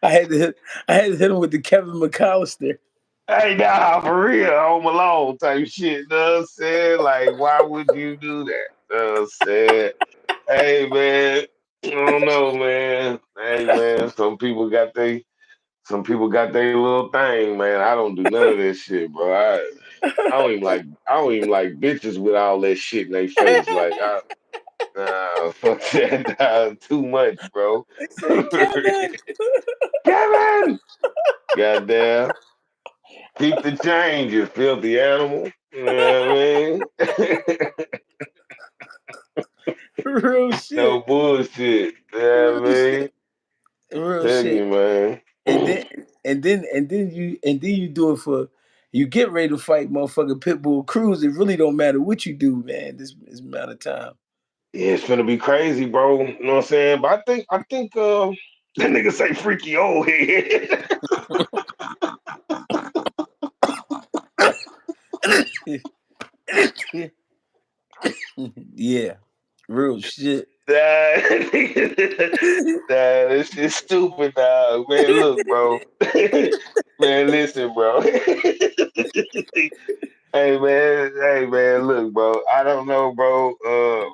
I had to hit him with the Kevin McAllister. Hey, nah, for real, Home Alone type shit. You know what I'm saying? Like, why would you do that? You know what I'm saying? Hey, man. I don't know, man. Hey, man. Some people got their little thing, man. I don't do none of that shit, bro. I don't even like bitches with all that shit in their face. Like nah, fuck that. Nah, too much, bro. They said Kevin. Kevin! Goddamn. Keep the change, you filthy animal. You know what I mean? Real No shit. bullshit. You know Real what I shit. mean? Real Tell shit. you, man. And then and then you do it for you get ready to fight motherfucking Pitbull Cruz. It really don't matter what you do, man. This amount of time. Yeah, it's gonna be crazy, bro. You know what I'm saying? But I think that nigga say freaky old head. Yeah. Real shit. Nah, this shit stupid, dog. Man, look, bro. Man, listen, bro. Hey man, look, bro. I don't know, bro.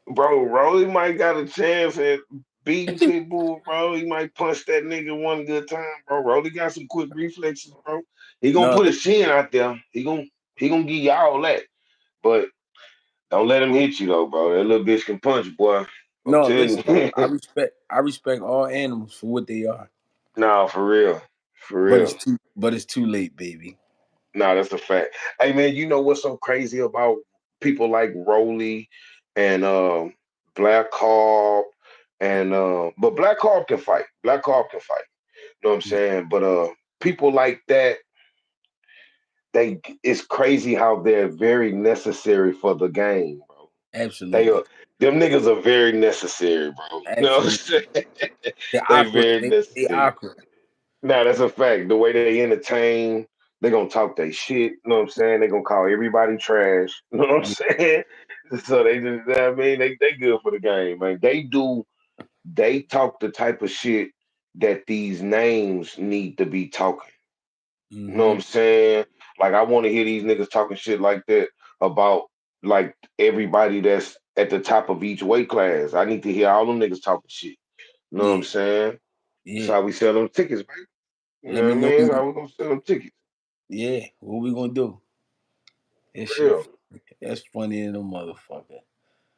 Bro, Rolly might got a chance at beating Pitbull, bro. He might punch that nigga one good time, bro. Rolly got some quick reflexes, bro. He gonna No, put his chin out there. He gonna give y'all that. But don't let him hit you though, bro. That little bitch can punch, boy. I'm No, telling listen, you. I respect all animals for what they are. Nah, for real. For But real. it's too late, baby. Nah, that's a fact. Hey man, you know what's so crazy about people like Rolly and Black Carp and but Black Carp can fight. Black Carp can fight. You know what I'm Yeah, saying? But people like that, they it's crazy how they're very necessary for the game, bro. They are absolutely. them niggas are very necessary, bro. You know what I'm Absolutely. saying? They're They awkward. very They necessary. awkward. Nah, that's a fact. The way they entertain, they gonna talk their shit. You know what I'm saying? They gonna call everybody trash. You know what I'm Yeah. saying? So they just, I mean, they good for the game, man. They talk the type of shit that these names need to be talking. You know what Mm-hmm. I'm saying? Like I want to hear these niggas talking shit like that about like everybody that's at the top of each weight class. I need to hear all them niggas talking shit. You know what I'm Yeah. saying? That's Yeah. how we sell them tickets, baby. You Let know me what I know mean? when That's you, how we gonna sell them tickets. yeah, what we gonna do? That For shit real. that's funny in a motherfucker.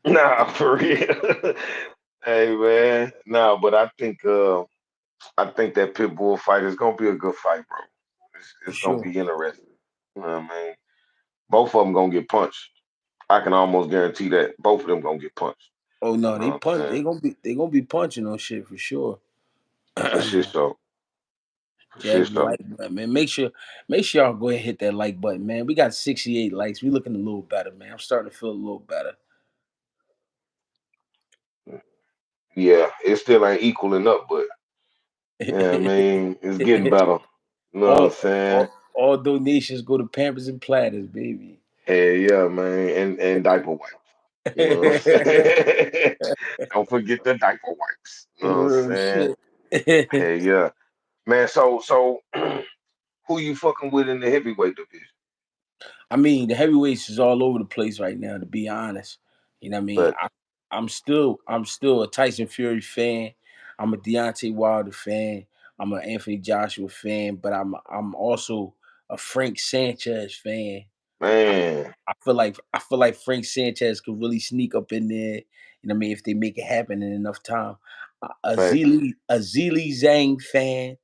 Nah, for real. Hey man. Nah, but I think that pit bull fight is gonna be a good fight, bro. For It's gonna sure. be interesting. You know what I mean? Both of them gonna get punched. I can almost guarantee that both of them gonna get punched. Oh You no, know they what I'm punch. saying? They gonna be punching on shit for sure. For shit so. For shit Jab the so. like button, man. Make sure y'all go ahead and hit that like button, man. We got 68 likes. We looking a little better, man. I'm starting to feel a little better. Yeah, it still ain't equaling up, but yeah, I mean, it's getting better. You know what I'm all, saying? all donations go to Pampers and Platters, baby. Hey, yeah, man, and diaper wipes. You know what I'm saying? Don't forget the diaper wipes. You know what I'm Real saying? shit. Hey, yeah, man. So, who you fucking with in the heavyweight division? I mean, the heavyweights is all over the place right now, to be honest. You know what I mean? But I'm still a Tyson Fury fan. I'm a Deontay Wilder fan. I'm an Anthony Joshua fan, but I'm also a Frank Sanchez fan. I, man, I feel like Frank Sanchez could really sneak up in there. You know what I mean? If they make it happen in enough time. facts, A Zili Zhang fan.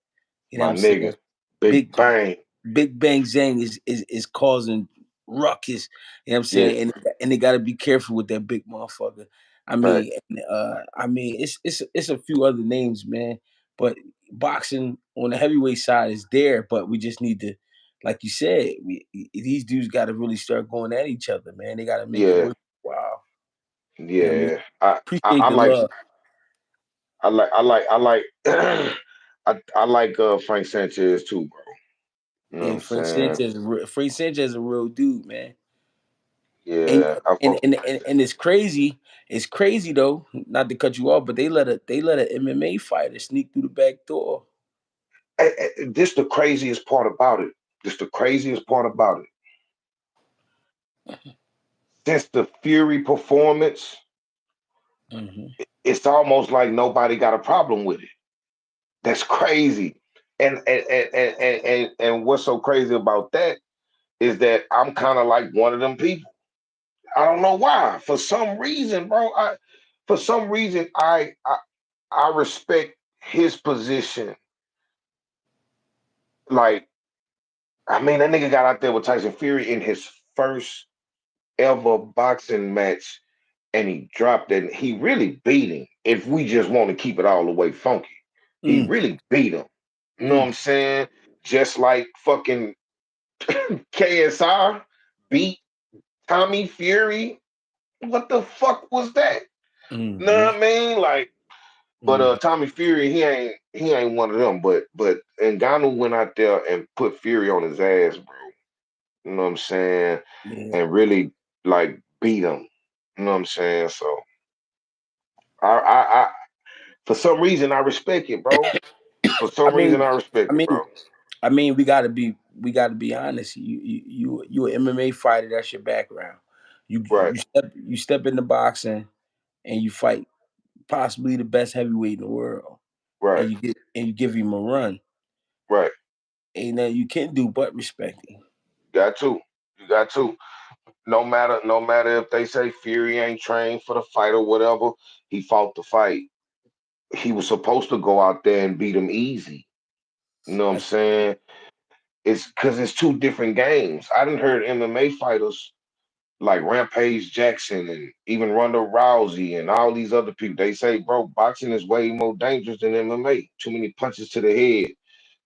You know what my I'm saying? nigga, Big Big Bang. Big Bang Zang is causing ruckus. You know what I'm saying? Yes, And they got to be careful with that big motherfucker. facts. I mean, it's a few other names, man. But boxing on the heavyweight side is there, but we just need to, like you said, these dudes got to really start going at each other, man. They got to make it Yeah, work. Wow. You know what I mean? yeah. I Appreciate the like love. I like I like Frank Sanchez too, bro. You know what Yeah, I'm saying? Frank Sanchez is a real dude, man. And Yeah, I fuck with Frank and Sanchez. it's crazy though, not to cut you off, but they let an MMA fighter sneak through the back door. This the craziest part about it. This the craziest part about it. Since the Fury performance, Hmm. it's almost like nobody got a problem with it. That's crazy. And what's so crazy about that is that I'm kind of like one of them people. I don't know why. For some reason, bro. For some reason I respect his position. Like, I mean, that nigga got out there with Tyson Fury in his first ever boxing match and he dropped it. He really beat him. If we just want to keep it all the way funky, he Mm, really beat him. You know what I'm mm, saying? Just like fucking KSI beat Tommy Fury. What the fuck was that? You know hmm, what I mean? Like, but mm, Tommy Fury, he ain't one of them. But Ngannou went out there and put Fury on his ass, bro. You know what I'm saying? yeah. And really like beat him. You know what I'm saying? So I for some reason I respect it, bro. For I some reason mean, I I respect it, mean, bro. we gotta be honest. You an MMA fighter. That's your background. Right, You step into boxing and you fight possibly the best heavyweight in the world, right, and you give him a run. right. Ain't nothing you can do but respect him. You got to. You got to. no matter if they say Fury ain't trained for the fight or whatever, he fought the fight. He was supposed to go out there and beat him easy. You know what I'm That's saying? It's because it's two different games. I didn't heard MMA fighters like Rampage Jackson and even Ronda Rousey and all these other people. They say, bro, boxing is way more dangerous than MMA. Too many punches to the head,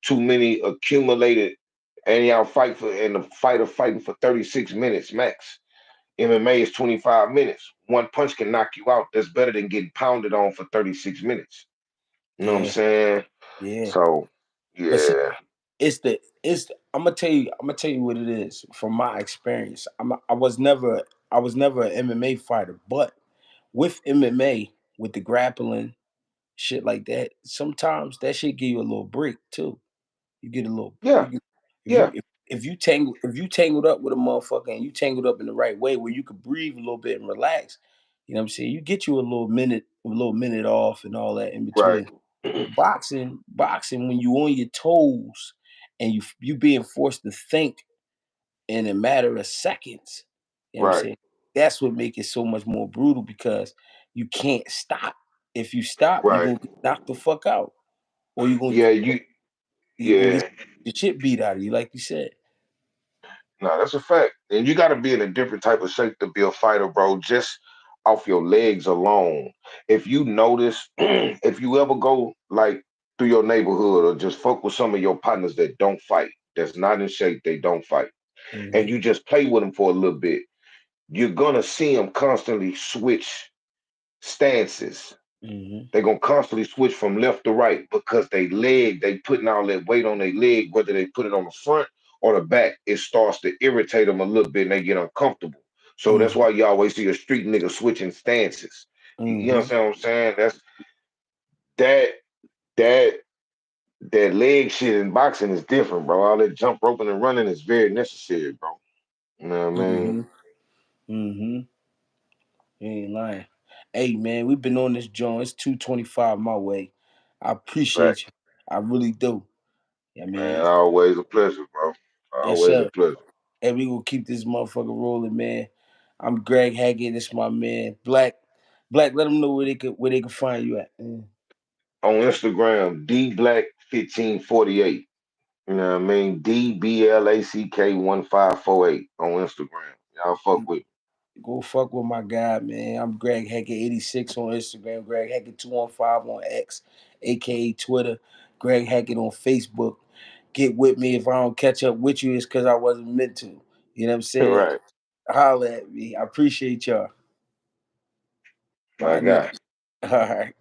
too many accumulated, and y'all fight for and the fighter fighting for 36 minutes max. MMA is 25 minutes. One punch can knock you out. That's better than getting pounded on for 36 minutes. You know what I'm yeah, saying? yeah. So, But see, yeah, I'm gonna tell you what it is from my experience. I was never an MMA fighter, but with MMA, with the grappling, shit like that, sometimes that shit give you a little break too. You get a little yeah, you get, yeah, if you tangled up with a motherfucker and you tangled up in the right way where you could breathe a little bit and relax, you know what I'm saying? You get you a little minute off and all that in right, between. Boxing, when you on your toes and you being forced to think in a matter of seconds, you know what I'm right, saying? That's what make it so much more brutal because you can't stop. If you stop, you're right. gonna get knocked the fuck out. Or Yeah, you, you're gonna yeah. get the shit beat out of you, like you said. No, that's a fact. And you got to be in a different type of shape to be a fighter, bro. Just off your legs alone. If you notice, if you ever go like through your neighborhood or just fuck with some of your partners that don't fight, that's not in shape, they don't fight, and Hmm. you just play with them for a little bit, you're gonna see them constantly switch stances. Hmm. They're gonna constantly switch from left to right because they putting all that weight on their leg, whether they put it on the front or the back, it starts to irritate them a little bit and they get uncomfortable. So that's Hmm. why you always see a street nigga switching stances. You Hmm. understand what I'm saying? That's that that that leg shit in boxing is different, bro. All that jump roping and running is very necessary, bro. You know what I mean? Hmm. Hmm. You ain't lying. Hey man, we've been on this joint. It's 2:25 my way. I Right. appreciate you. I really do. I Man, mean, always a pleasure, bro. yes, Always a sir. pleasure. And we gonna keep this motherfucker rolling, man. I'm Greg Haggett. This my man. Black, let them know where they could find you at. Man. On Instagram, DBlack1548. You know what I mean? DBLACK1548 on Instagram. Y'all fuck with me. Go fuck with my guy, man. I'm Greg Hackett 86 on Instagram, Greg Hackett 215 on X, aka Twitter, Greg Hackett on Facebook. Get with me. If I don't catch up with you, it's because I wasn't meant to. You know what I'm saying? Right. Holla at me. I appreciate y'all. My Bye now. guy. All right.